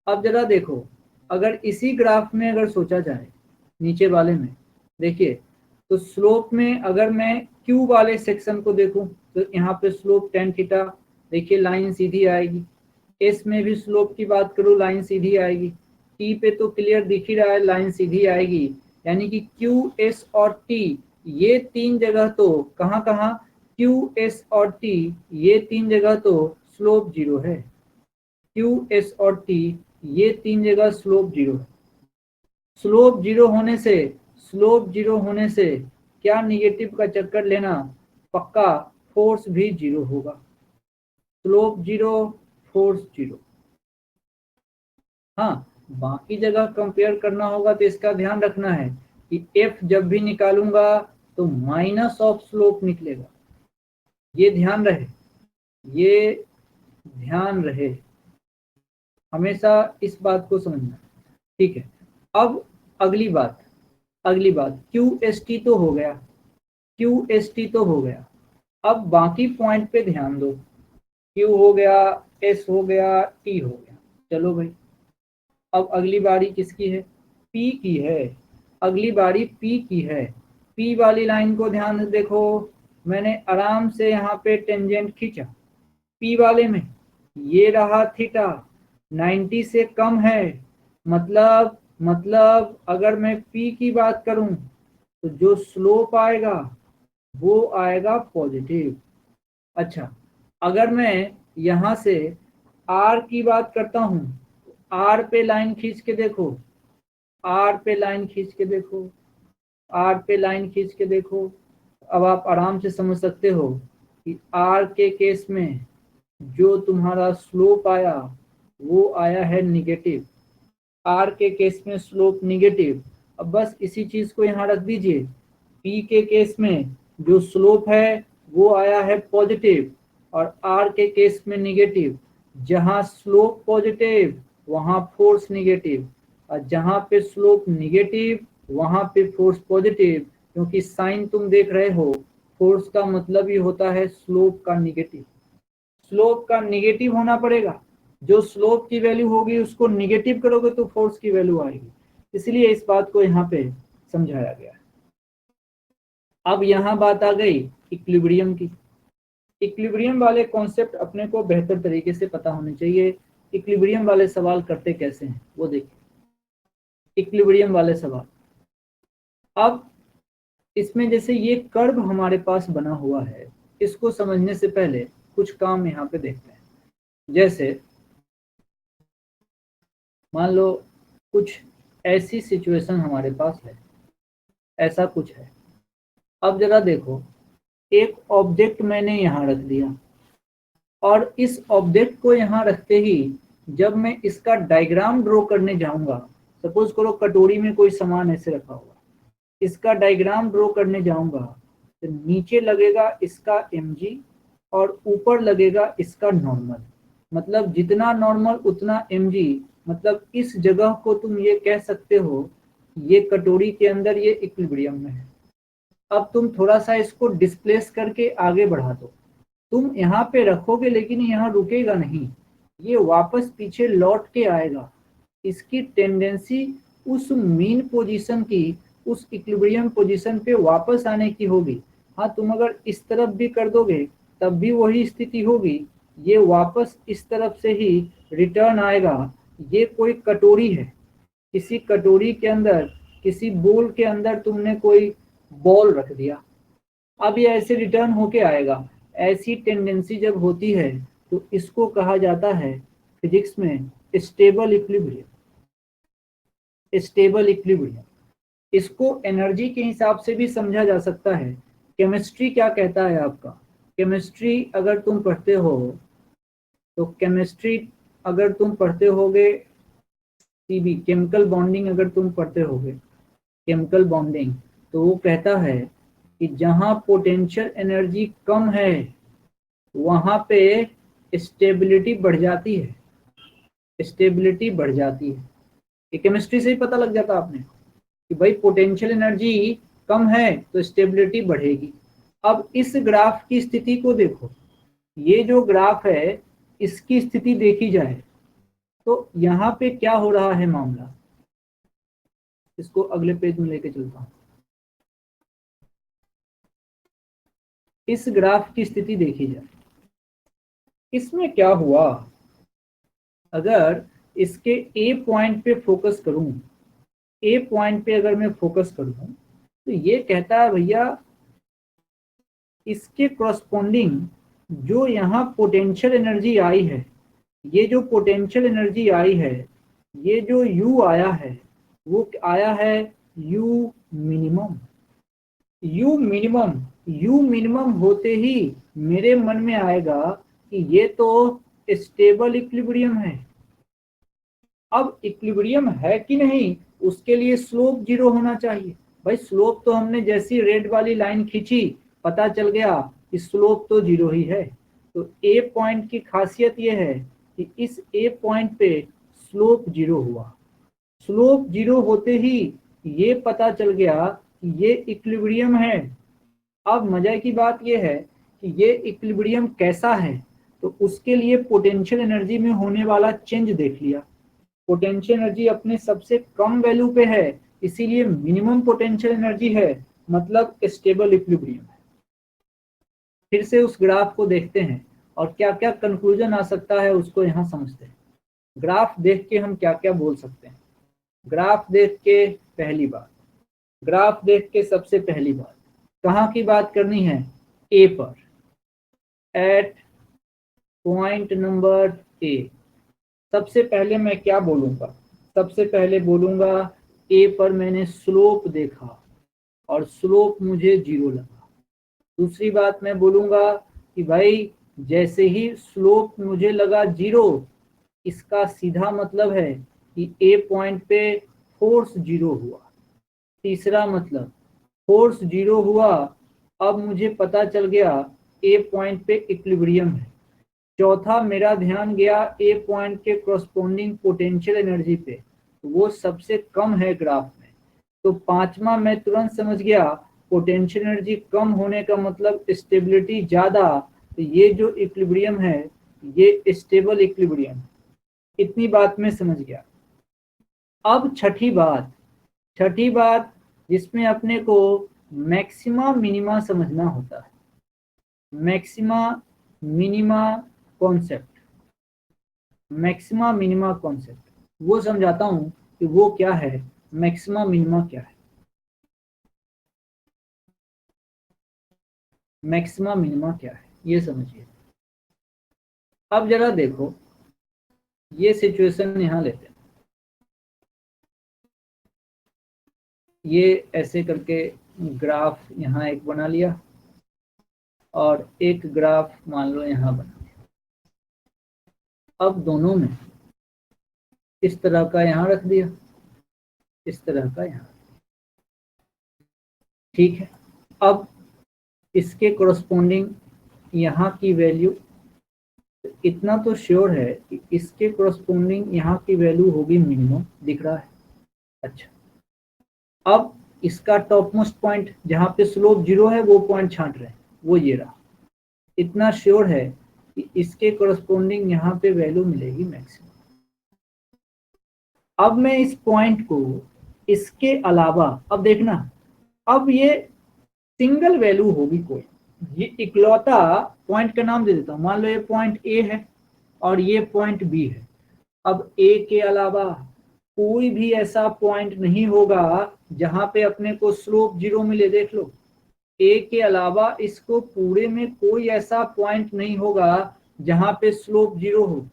अब जरा देखो, अगर इसी ग्राफ में अगर सोचा जाए नीचे वाले में, देखिए तो स्लोप में अगर मैं Q वाले सेक्शन को देखूं तो यहाँ पे स्लोप tan थीटा, देखिए लाइन सीधी आएगी। S में भी स्लोप की बात करूँ लाइन सीधी आएगी। T पे तो क्लियर दिख ही रहा है लाइन सीधी आएगी, यानी कि Q, S और T ये तीन जगह तो कहाँ Q, S और T ये तीन जगह तो स्लोप 0 है। Q, S और T ये तीन जगह स्लोप 0 है। स्लोप 0 होने से क्या निगेटिव का चक्कर लेना, पक्का फोर्स भी 0 होगा। Slope 0, force 0। हाँ, बाकी जगह कंपेयर करना होगा तो इसका ध्यान रखना है कि F जब भी निकालूंगा तो माइनस ऑफ स्लोप निकलेगा, ये ध्यान रहे, ये ध्यान रहे, हमेशा इस बात को समझना, ठीक है। अब अगली बात QST तो हो गया, QST तो हो गया। अब बाकी पॉइंट पे ध्यान दो, Q हो गया, S हो गया, T हो गया। चलो भाई, अब अगली बारी किसकी है, P की है। अगली बारी P की है। P वाली लाइन को ध्यान से देखो, मैंने आराम से यहाँ पे टेंजेंट खींचा। P वाले में ये रहा थीटा 90 से कम है, मतलब अगर मैं P की बात करूं तो जो स्लोप आएगा वो आएगा पॉजिटिव। अच्छा, अगर मैं यहाँ से R की बात करता हूँ, R पे लाइन खींच के देखो, R पे लाइन खींच के देखो, R पे लाइन खींच के देखो, अब आप आराम से समझ सकते हो कि R के केस में जो तुम्हारा स्लोप आया वो आया है निगेटिव। R के केस में स्लोप निगेटिव। अब बस इसी चीज को यहाँ रख दीजिए, P के केस में जो स्लोप है वो आया है पॉजिटिव और R के केस में निगेटिव। जहाँ स्लोप पॉजिटिव वहाँ फोर्स निगेटिव, और जहाँ पे स्लोप निगेटिव वहाँ पे फोर्स पॉजिटिव, क्योंकि साइन तुम देख रहे हो, फोर्स का मतलब ही होता है स्लोप का निगेटिव। स्लोप का निगेटिव होना पड़ेगा, जो स्लोप की वैल्यू होगी उसको निगेटिव करोगे तो फोर्स की वैल्यू आएगी, इसलिए इस बात को यहाँ पे समझाया गया है। अब यहाँ बात आ गई इक्विलिब्रियम की। इक्विलिब्रियम वाले कॉन्सेप्ट अपने को बेहतर तरीके से पता होने चाहिए। इक्विलिब्रियम वाले सवाल करते कैसे हैं वो देखिए। इक्विलिब्रियम वाले सवाल, अब इसमें जैसे ये कर्व हमारे पास बना हुआ है, इसको समझने से पहले कुछ काम यहाँ पे देखते हैं। जैसे मान लो कुछ ऐसी सिचुएशन हमारे पास है, ऐसा कुछ है। अब जरा देखो, एक ऑब्जेक्ट मैंने यहाँ रख दिया और इस ऑब्जेक्ट को यहाँ रखते ही जब मैं इसका डायग्राम ड्रॉ करने जाऊंगा, सपोज करो कटोरी में कोई सामान ऐसे रखा हुआ, इसका डायग्राम ड्रॉ करने जाऊंगा तो नीचे लगेगा इसका mg और ऊपर लगेगा इसका नॉर्मल, मतलब जितना नॉर्मल उतना mg, मतलब इस जगह को तुम ये कह सकते हो ये कटोरी के अंदर ये इक्विलिब्रियम में है। अब तुम थोड़ा सा इसको डिस्प्लेस करके आगे बढ़ा दो, तुम यहाँ पे रखोगे लेकिन यहाँ रुकेगा नहीं, ये वापस पीछे लौट के आएगा। इसकी टेंडेंसी उस मीन पोजीशन की, उस इक्विलिब्रियम पोजीशन पे वापस आने की होगी। हाँ, तुम अगर इस तरफ भी कर दोगे तब भी वही स्थिति होगी, ये वापस इस तरफ से ही रिटर्न आएगा। ये कोई कटोरी है, किसी कटोरी के अंदर, किसी बोल के अंदर तुमने कोई बॉल रख दिया, अब ये ऐसे रिटर्न होके आएगा। ऐसी टेंडेंसी जब होती है तो इसको कहा जाता है फिजिक्स में स्टेबल इक्विलिब्रियम। स्टेबल इक्विलिब्रियम, इसको एनर्जी के हिसाब से भी समझा जा सकता है। केमिस्ट्री क्या कहता है आपका, केमिस्ट्री अगर तुम पढ़ते हो तो केमिस्ट्री अगर तुम पढ़ते होगे सीबी, केमिकल बॉन्डिंग अगर तुम पढ़ते होगे, केमिकल बॉन्डिंग, तो वो कहता है कि जहां पोटेंशियल एनर्जी कम है वहां पे स्टेबिलिटी बढ़ जाती है, स्टेबिलिटी बढ़ जाती है। ये केमिस्ट्री से ही पता लग जाता आपने कि भाई पोटेंशियल एनर्जी कम है तो स्टेबिलिटी बढ़ेगी। अब इस ग्राफ की स्थिति को देखो, ये जो ग्राफ है इसकी स्थिति देखी जाए तो यहाँ पे क्या हो रहा है मामला, इसको अगले पेज में लेके चलता हूं। इस ग्राफ की स्थिति देखी जाए, इसमें क्या हुआ, अगर इसके ए पॉइंट पे फोकस करूं, ए पॉइंट पे अगर मैं फोकस करूं तो ये कहता है भैया इसके करस्पॉन्डिंग जो यहाँ पोटेंशियल एनर्जी आई है, ये जो पोटेंशियल एनर्जी आई है, ये जो U आया है वो आया है U minimum. U minimum, U minimum होते ही मेरे मन में आएगा कि ये तो स्टेबल इक्विलिब्रियम है। अब इक्विलिब्रियम है कि नहीं उसके लिए स्लोप जीरो होना चाहिए। भाई स्लोप तो हमने जैसी रेड वाली लाइन खींची पता चल गया कि स्लोप तो जीरो ही है। तो ए पॉइंट की खासियत ये है कि इस ए पॉइंट पे स्लोप जीरो हुआ। स्लोप जीरो होते ही ये पता चल गया कि ये इक्विलिब्रियम है। अब मजा की बात ये है कि ये इक्विलिब्रियम कैसा है, तो उसके लिए पोटेंशियल एनर्जी में होने वाला चेंज देख लिया। पोटेंशियल एनर्जी अपने सबसे कम वैल्यू पे है, इसीलिए मिनिमम पोटेंशियल एनर्जी है, मतलब स्टेबल इक्विलिब्रियम है। फिर से उस ग्राफ को देखते हैं और क्या क्या कंक्लूजन आ सकता है उसको यहाँ समझते हैं। ग्राफ देख के हम क्या क्या बोल सकते हैं। ग्राफ देख के पहली बात, ग्राफ देख के सबसे पहली बात कहाँ की बात करनी है, ए पर, एट पॉइंट नंबर ए। सबसे पहले मैं क्या बोलूंगा, सबसे पहले बोलूंगा ए पर मैंने स्लोप देखा और स्लोप मुझे जीरो लगा। दूसरी बात मैं बोलूंगा कि भाई जैसे ही स्लोप मुझे लगा जीरो, इसका सीधा मतलब है कि ए पॉइंट पे फोर्स जीरो हुआ। तीसरा मतलब फोर्स जीरो हुआ, अब मुझे पता चल गया ए पॉइंट पे इक्विलिब्रियम है। चौथा मेरा ध्यान गया ए पॉइंट के करस्पॉन्डिंग पोटेंशियल एनर्जी पे, वो सबसे कम है ग्राफ में। तो पांचवा मैं तुरंत समझ गया पोटेंशियल एनर्जी कम होने का मतलब स्टेबिलिटी ज्यादा, तो ये जो इक्विलिब्रियम है ये स्टेबल इक्विलिब्रियम। इतनी बात मैं समझ गया। अब छठी बात जिसमें अपने को मैक्सिमा मिनिमा समझना होता है। Maxima minima concept, maxima minima concept वो समझाता हूं कि वो क्या है, मैक्सिमा मिनिमा क्या है। मैक्सिमा मिनिमा क्या है ये समझिए। अब जरा देखो ये सिचुएशन यहां लेते हैं, ये ऐसे करके ग्राफ यहाँ एक बना लिया और एक ग्राफ मान लो यहाँ बना लिया। अब दोनों में इस तरह का यहाँ रख दिया। इस तरह का यहाँ, ठीक है। अब इसके कोरस्पोंडिंग यहाँ की वैल्यू, इतना तो श्योर है कि इसके कोरस्पोंडिंग यहाँ की वैल्यू होगी मिनिमम, दिख रहा है। अच्छा, अब इसका टॉप मोस्ट पॉइंट जहाँ पे स्लोप 0 है वो पॉइंट छांट रहे हैं, वो ये रहा। इतना श्योर है कि इसके कोरस्पोंडिंग यहाँ पे वैल्यू मिलेगी मैक्सिमम। अब मैं इस पॉइंट को इसके अलावा, अब देखना, अब ये सिंगल वैल्यू होगी कोई, ये इकलौता पॉइंट का नाम दे देता हूं। मान लो ये पॉइंट ए है और ये पॉइंट बी है। अब ए के अलावा कोई भी ऐसा पॉइंट नहीं होगा जहां पे अपने को स्लोप 0 मिले। देख लो, ए के अलावा इसको पूरे में कोई ऐसा पॉइंट नहीं होगा जहां पे स्लोप 0 हो।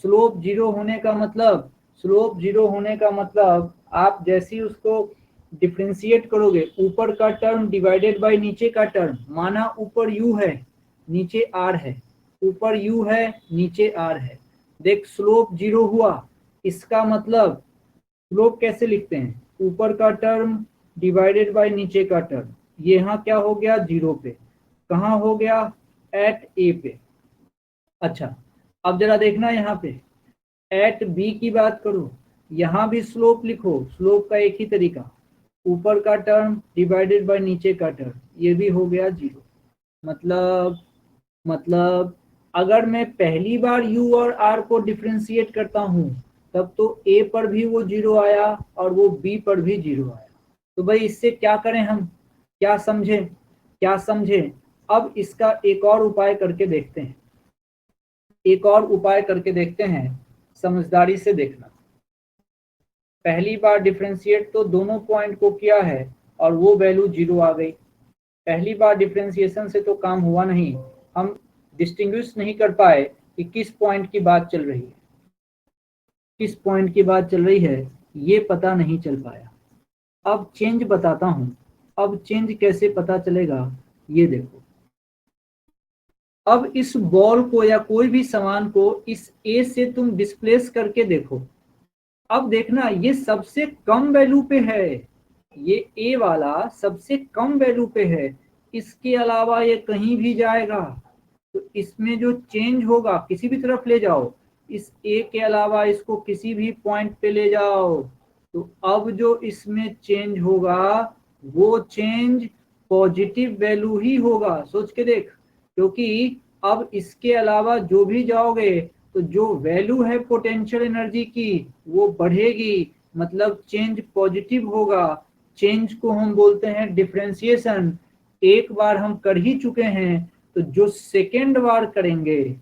स्लोप 0 होने का मतलब, स्लोप 0 होने का मतलब आप जैसे ही उसको डिफ्रेंशिएट करोगे, ऊपर का टर्म डिवाइडेड बाय नीचे का टर्म, माना ऊपर u है नीचे r है, ऊपर u है नीचे r है। देख स्लोप 0 हुआ, इसका मतलब स्लोप कैसे लिखते हैं, ऊपर का टर्म डिवाइडेड बाय नीचे का टर्म। ये यहाँ क्या हो गया, 0 पे। कहाँ हो गया, एट ए पे। अच्छा, अब जरा देखना यहाँ पे एट बी की बात करो, यहाँ भी स्लोप लिखो। स्लोप का एक ही तरीका, ऊपर का टर्म डिवाइडेड बाय नीचे का टर्म, ये भी हो गया 0। मतलब अगर मैं पहली बार u और r को डिफ्रेंशिएट करता हूं तब तो a पर भी वो 0 आया और वो b पर भी 0 आया। तो भाई इससे क्या करें हम, क्या समझें। अब इसका एक और उपाय करके देखते हैं, समझदारी से देखना। पहली बार डिफरेंशिएट तो दोनों पॉइंट को किया है और वो वैल्यू 0 आ गई। पहली बार डिफरेंशिएशन से तो काम हुआ नहीं, हम डिस्टिंग्विश नहीं कर पाए कि किस पॉइंट की बात चल रही है, ये पता नहीं चल पाया। अब चेंज बताता हूं, अब चेंज कैसे पता चलेगा, ये देखो। अब इस बॉल को या कोई भी सामान को इस ए से तुम डिस्प्लेस करके देखो। अब देखना ये सबसे कम वैल्यू पे है, ये ए वाला सबसे कम वैल्यू पे है, इसके अलावा ये कहीं भी जाएगा तो इसमें जो चेंज होगा, किसी भी तरफ ले जाओ, इस ए के अलावा इसको किसी भी पॉइंट पे ले जाओ, तो अब जो इसमें चेंज होगा वो चेंज पॉजिटिव वैल्यू ही होगा। सोच के देख, क्योंकि अब इसके अलावा जो भी जाओगे तो जो वैल्यू है पोटेंशियल एनर्जी की वो बढ़ेगी, मतलब चेंज पॉजिटिव होगा। चेंज को हम बोलते हैं डिफरेंशिएशन। एक बार हम कर ही चुके हैं, तो जो सेकेंड बार करेंगे,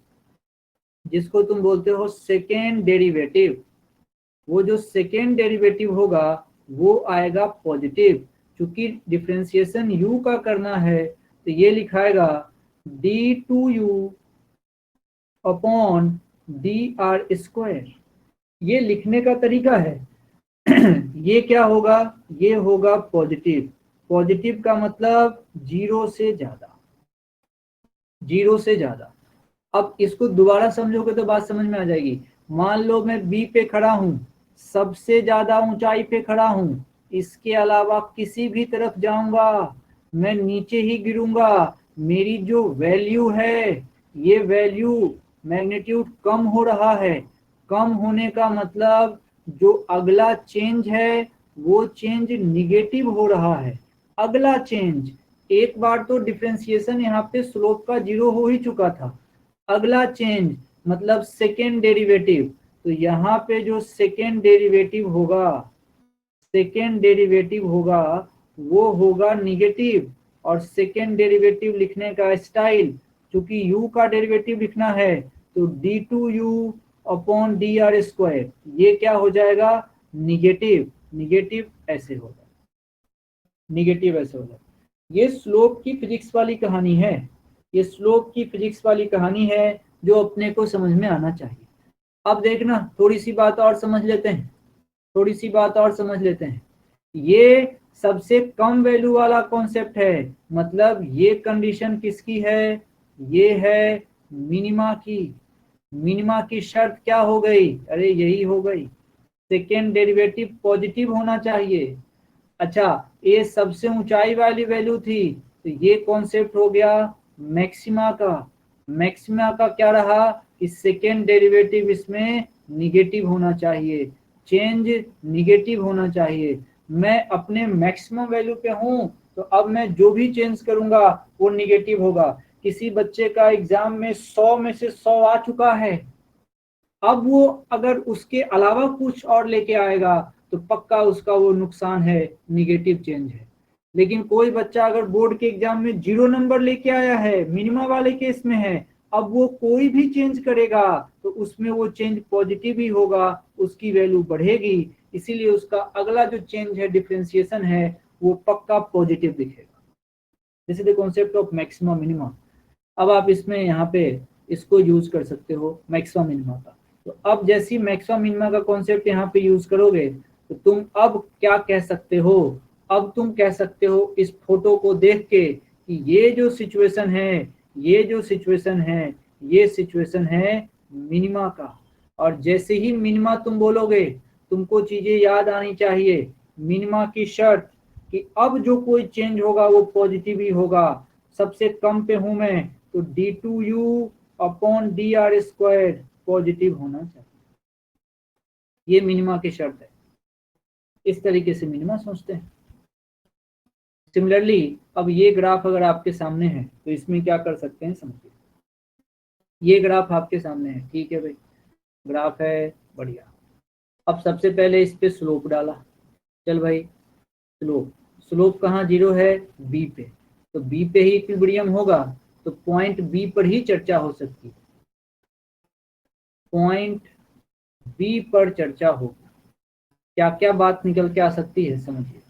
जिसको तुम बोलते हो सेकेंड डेरिवेटिव, वो जो सेकेंड डेरिवेटिव होगा वो आएगा पॉजिटिव। चूंकि डिफरेंशिएशन u का करना है तो ये लिखाएगा d2u अपॉन dr²। ये लिखने का तरीका है। ये क्या होगा, ये होगा पॉजिटिव। पॉजिटिव का मतलब 0 से ज्यादा। अब इसको दोबारा समझोगे तो बात समझ में आ जाएगी। मान लो मैं बी पे खड़ा हूं, सबसे ज्यादा ऊंचाई पे खड़ा हूं, इसके अलावा किसी भी तरफ जाऊंगा मैं नीचे ही गिरूंगा। मेरी जो वैल्यू है, ये वैल्यू मैग्नीट्यूड कम हो रहा है। कम होने का मतलब जो अगला चेंज है वो चेंज निगेटिव हो रहा है। अगला चेंज, एक बार तो डिफरेंशिएशन यहाँ पे स्लोप का 0 हो ही चुका था। अगला चेंज मतलब सेकेंड डेरिवेटिव, तो यहाँ पे जो सेकेंड डेरिवेटिव होगा वो होगा निगेटिव। और सेकेंड डेरिवेटिव लिखने का स्टाइल, चूंकि u का डेरिवेटिव लिखना है तो d2u अपॉन dr², ये क्या हो जाएगा, निगेटिव ऐसे होगा, ये स्लोप की फिजिक्स वाली कहानी है, जो अपने को समझ में आना चाहिए। अब देखना थोड़ी सी बात और समझ लेते हैं। ये सबसे कम वैल्यू वाला कॉन्सेप्ट है, मतलब ये कंडीशन किसकी है, ये है मिनिमा की शर्त क्या हो गई, अरे यही हो गई, सेकेंड डेरिवेटिव पॉजिटिव होना चाहिए। अच्छा, ये सबसे ऊंचाई वाली वैल्यू थी, तो ये कॉन्सेप्ट हो गया मैक्सिमा का। मैक्सिमा का क्या रहा कि सेकेंड डेरिवेटिव इसमें निगेटिव होना चाहिए, चेंज निगेटिव होना चाहिए। मैं अपने मैक्सिमम वैल्यू पे हूं, तो अब मैं जो भी चेंज करूंगा वो निगेटिव होगा। किसी बच्चे का एग्जाम में 100 में से 100 आ चुका है, अब वो अगर उसके अलावा कुछ और लेके आएगा तो पक्का उसका वो नुकसान है, निगेटिव चेंज है। लेकिन कोई बच्चा अगर बोर्ड के एग्जाम में 0 नंबर लेके आया है, मिनिमम वाले केस में है, अब वो कोई भी चेंज करेगा तो उसमें वो चेंज पॉजिटिव ही होगा, उसकी वैल्यू बढ़ेगी। इसीलिए उसका अगला जो चेंज है, डिफ्रेंसिएशन है, वो पक्का पॉजिटिव दिखेगा। This is the concept of maximum minimum. अब आप इसमें यहाँ पे इसको यूज कर सकते हो मैक्सिमम मिनिमा का। तो अब जैसी मैक्सिमम मिनिमा का कॉन्सेप्ट यहाँ पे यूज करोगे तो तुम अब क्या कह सकते हो, अब तुम कह सकते हो इस फोटो को देख के कि ये जो सिचुएशन है, ये जो सिचुएशन है, ये सिचुएशन है मिनिमा का। और जैसे ही मिनिमा तुम बोलोगे, तुमको चीजें याद आनी चाहिए। मिनिमा की शर्त कि अब जो कोई चेंज होगा वो पॉजिटिव ही होगा। सबसे कम पे हूं मैं, तो d2u upon D are square positive होना चाहिए। ये मिनिमा की शर्त है। इस तरीके से मिनिमा सोचते हैं। सिमिलरली अब ये ग्राफ अगर आपके सामने है तो इसमें क्या कर सकते हैं, समझिए। ये ग्राफ आपके सामने है, ठीक है भाई, ग्राफ है, बढ़िया। अब सबसे पहले इस पे स्लोप डाला। चल भाई, स्लोप स्लोप कहाँ 0 है, बी पे, तो बी पे ही इक्विलिब्रियम होगा, तो पॉइंट बी पर ही चर्चा हो सकती है, पॉइंट बी पर चर्चा होगी। क्या क्या बात निकल के आ सकती है, समझिए।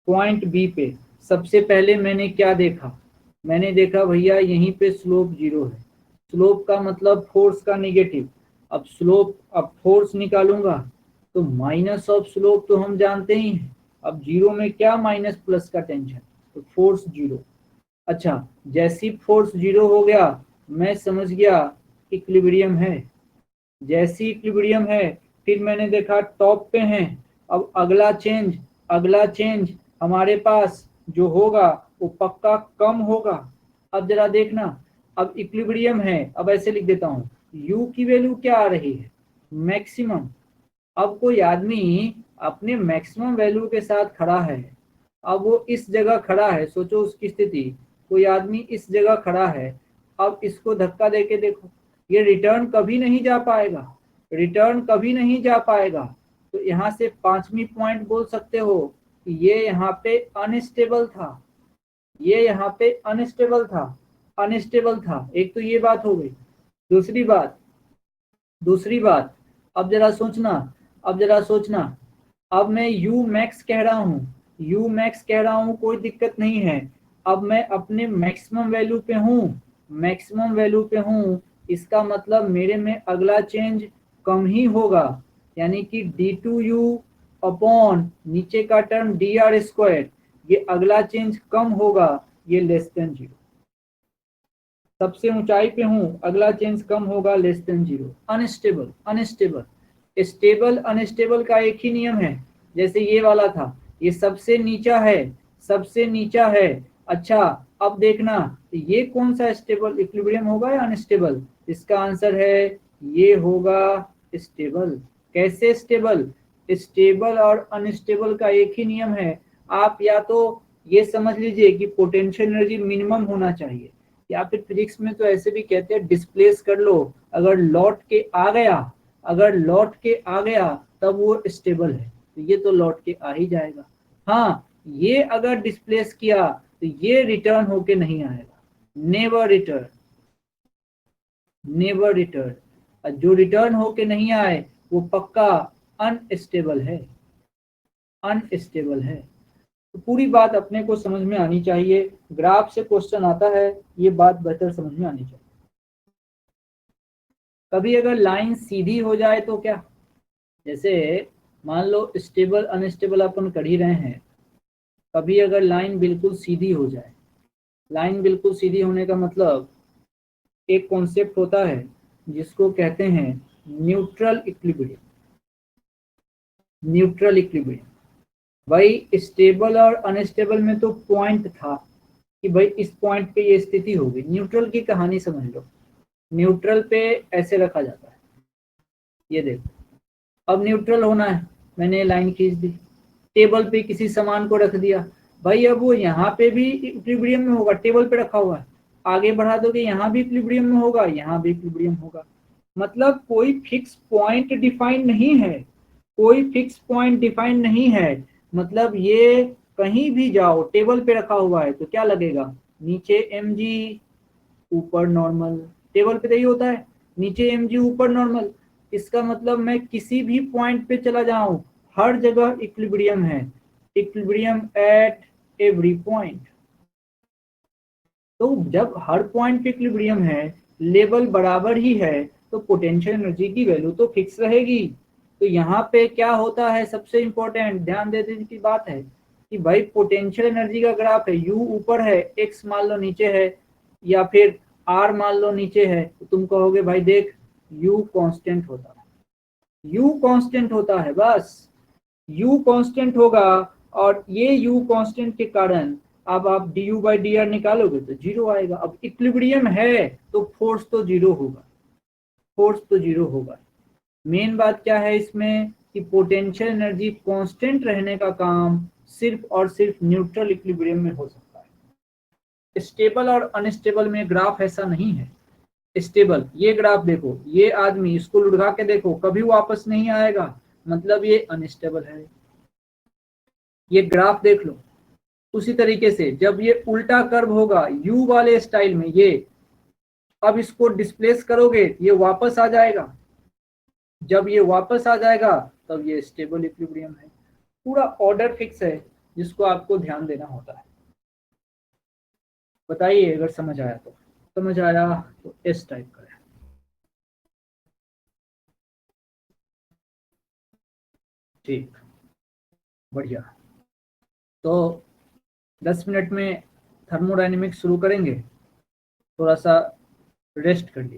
पॉइंट बी पे सबसे पहले मैंने क्या देखा, मैंने देखा भैया यहीं पे स्लोप 0 है। स्लोप का मतलब फोर्स का निगेटिव। अब स्लोप, अब फोर्स निकालूंगा तो माइनस ऑफ स्लोप तो हम जानते ही हैं। अब 0 में क्या माइनस प्लस का टेंशन, तो फोर्स 0। अच्छा, जैसी फोर्स 0 हो गया, मैं समझ गया इक्विलिब्रियम है। जैसी इक्विलिब्रियम है, फिर मैंने देखा टॉप पे हैं। अब अगला चेंज, अगला चेंज हमारे पास जो होगा वो पक्का कम होगा। अब जरा देखना, अब इक्विलिब्रियम है, अब ऐसे लिख देता हूँ, u की वैल्यू क्या आ रही है, मैक्सिमम। अब कोई आदमी अपने मैक्सिमम वैल्यू के साथ खड़ा है, अब वो इस जगह खड़ा है, सोचो उसकी स्थिति, कोई आदमी इस जगह खड़ा है। अब इसको धक्का देके देखो, ये रिटर्न कभी नहीं जा पाएगा, रिटर्न कभी नहीं जा पाएगा। तो यहाँ से पांचवी पॉइंट बोल सकते हो कि ये यहाँ पे अनस्टेबल था, ये यहाँ पे अनस्टेबल था, अनस्टेबल था। एक तो ये बात हो गई। दूसरी बात, दूसरी बात, अब जरा सोचना, अब जरा सोचना, अब मैं u मैक्स कह रहा हूँ, u मैक्स कह रहा हूँ, कोई दिक्कत नहीं है। अब मैं अपने मैक्सिमम वैल्यू पे हूँ, मैक्सिमम वैल्यू पे हूँ, इसका मतलब मेरे में अगला चेंज कम ही होगा, यानी कि d2u अपॉन नीचे का टर्म डी आर स्क्वायर, ये अगला चेंज कम होगा, ये लेस देन 0। सबसे ऊंचाई पे हूँ, अगला चेंज कम होगा, less than 0। Unstable, unstable, stable unstable का एक ही नियम है, जैसे ये वाला था, ये सबसे नीचा है, सबसे नीचा है। अच्छा, अब देखना ये कौन सा स्टेबल इक्विलिब्रियम होगा या अनस्टेबल, इसका आंसर है ये होगा स्टेबल। कैसे स्टेबल, स्टेबल और अनस्टेबल का एक ही नियम है। आप या तो ये समझ लीजिए कि पोटेंशियल एनर्जी मिनिमम होना चाहिए, या फिर फिजिक्स में तो ऐसे भी कहते हैं डिस्प्लेस कर लो, अगर लौट के आ गया, अगर लौट के आ गया तब वो स्टेबल है, तो ये तो लौट के आ ही जाएगा। हाँ, ये अगर डिस्प्लेस किया तो ये रिटर्न होके नहीं आएगा, नेवर रिटर्न, नेवर रिटर्न। जो रिटर्न होके नहीं आए वो पक्का अनस्टेबल है, अनस्टेबल है। तो पूरी बात अपने को समझ में आनी चाहिए, ग्राफ से क्वेश्चन आता है, ये बात बेहतर समझ में आनी चाहिए। कभी अगर लाइन सीधी हो जाए तो क्या, जैसे मान लो स्टेबल अनस्टेबल अपन कर ही रहे हैं, कभी अगर लाइन बिल्कुल सीधी हो जाए, लाइन बिल्कुल सीधी होने का मतलब एक कॉन्सेप्ट होता है जिसको कहते हैं न्यूट्रल इक्विलिब्रियम। Neutral equilibrium. भाई स्टेबल और अनस्टेबल में तो पॉइंट था कि भाई इस पॉइंट पे ये स्थिति होगी। न्यूट्रल की कहानी समझ लो, न्यूट्रल पे ऐसे रखा जाता है, ये देखो, अब न्यूट्रल होना है, मैंने लाइन खींच दी, टेबल पे किसी सामान को रख दिया, भाई अब वो यहाँ पे भी इक्विलिब्रियम में होगा, टेबल पे रखा हुआ है, आगे बढ़ा दोगे यहाँ भी इक्विलिब्रियम में होगा, यहाँ भी इक्विलिब्रियम होगा। मतलब कोई फिक्स पॉइंट डिफाइन नहीं है, कोई फिक्स पॉइंट डिफाइन नहीं है। मतलब ये कहीं भी जाओ, टेबल पे रखा हुआ है तो क्या लगेगा, नीचे mg ऊपर नॉर्मल, टेबल पे तो यही होता है, नीचे mg ऊपर नॉर्मल। इसका मतलब मैं किसी भी पॉइंट पे चला जाऊं, हर जगह इक्विलिब्रियम है, इक्विलिब्रियम एट एवरी पॉइंट। तो जब हर पॉइंट पे इक्विलिब्रियम है, लेवल बराबर ही है, तो पोटेंशियल एनर्जी की वैल्यू तो फिक्स रहेगी। तो यहाँ पे क्या होता है, सबसे इंपॉर्टेंट ध्यान देने की बात है कि भाई पोटेंशियल एनर्जी का ग्राफ है, यू ऊपर है, एक्स मान लो नीचे है, या फिर आर मान लो नीचे है, तो तुम कहोगे भाई देख यू कांस्टेंट होता है, यू कांस्टेंट होता है, बस u कांस्टेंट होगा। और ये u कांस्टेंट के कारण अब आप du बाई डी आर निकालोगे तो जीरो आएगा। अब इक्विलिब्रियम है तो फोर्स तो जीरो होगा, फोर्स तो जीरो होगा। मेन बात क्या है इसमें कि पोटेंशियल एनर्जी कांस्टेंट रहने का काम सिर्फ और सिर्फ न्यूट्रल इक्विलिब्रियम में हो सकता है। स्टेबल और अनस्टेबल में ग्राफ ऐसा नहीं है। स्टेबल, ये ग्राफ देखो, ये आदमी इसको लुढ़का के देखो, कभी वापस नहीं आएगा, मतलब ये अनस्टेबल है। ये ग्राफ देख लो, उसी तरीके से जब ये उल्टा कर्व होगा यू वाले स्टाइल में, ये अब इसको डिस्प्लेस करोगे ये वापस आ जाएगा, जब ये वापस आ जाएगा तब ये स्टेबल इक्विलिब्रियम है। पूरा ऑर्डर फिक्स है जिसको आपको ध्यान देना होता है। बताइए अगर समझ आया तो, समझ आया तो इस टाइप का है। ठीक, बढ़िया। तो 10 मिनट में थर्मोडायनेमिक्स शुरू करेंगे, थोड़ा सा रेस्ट कर लीजिए।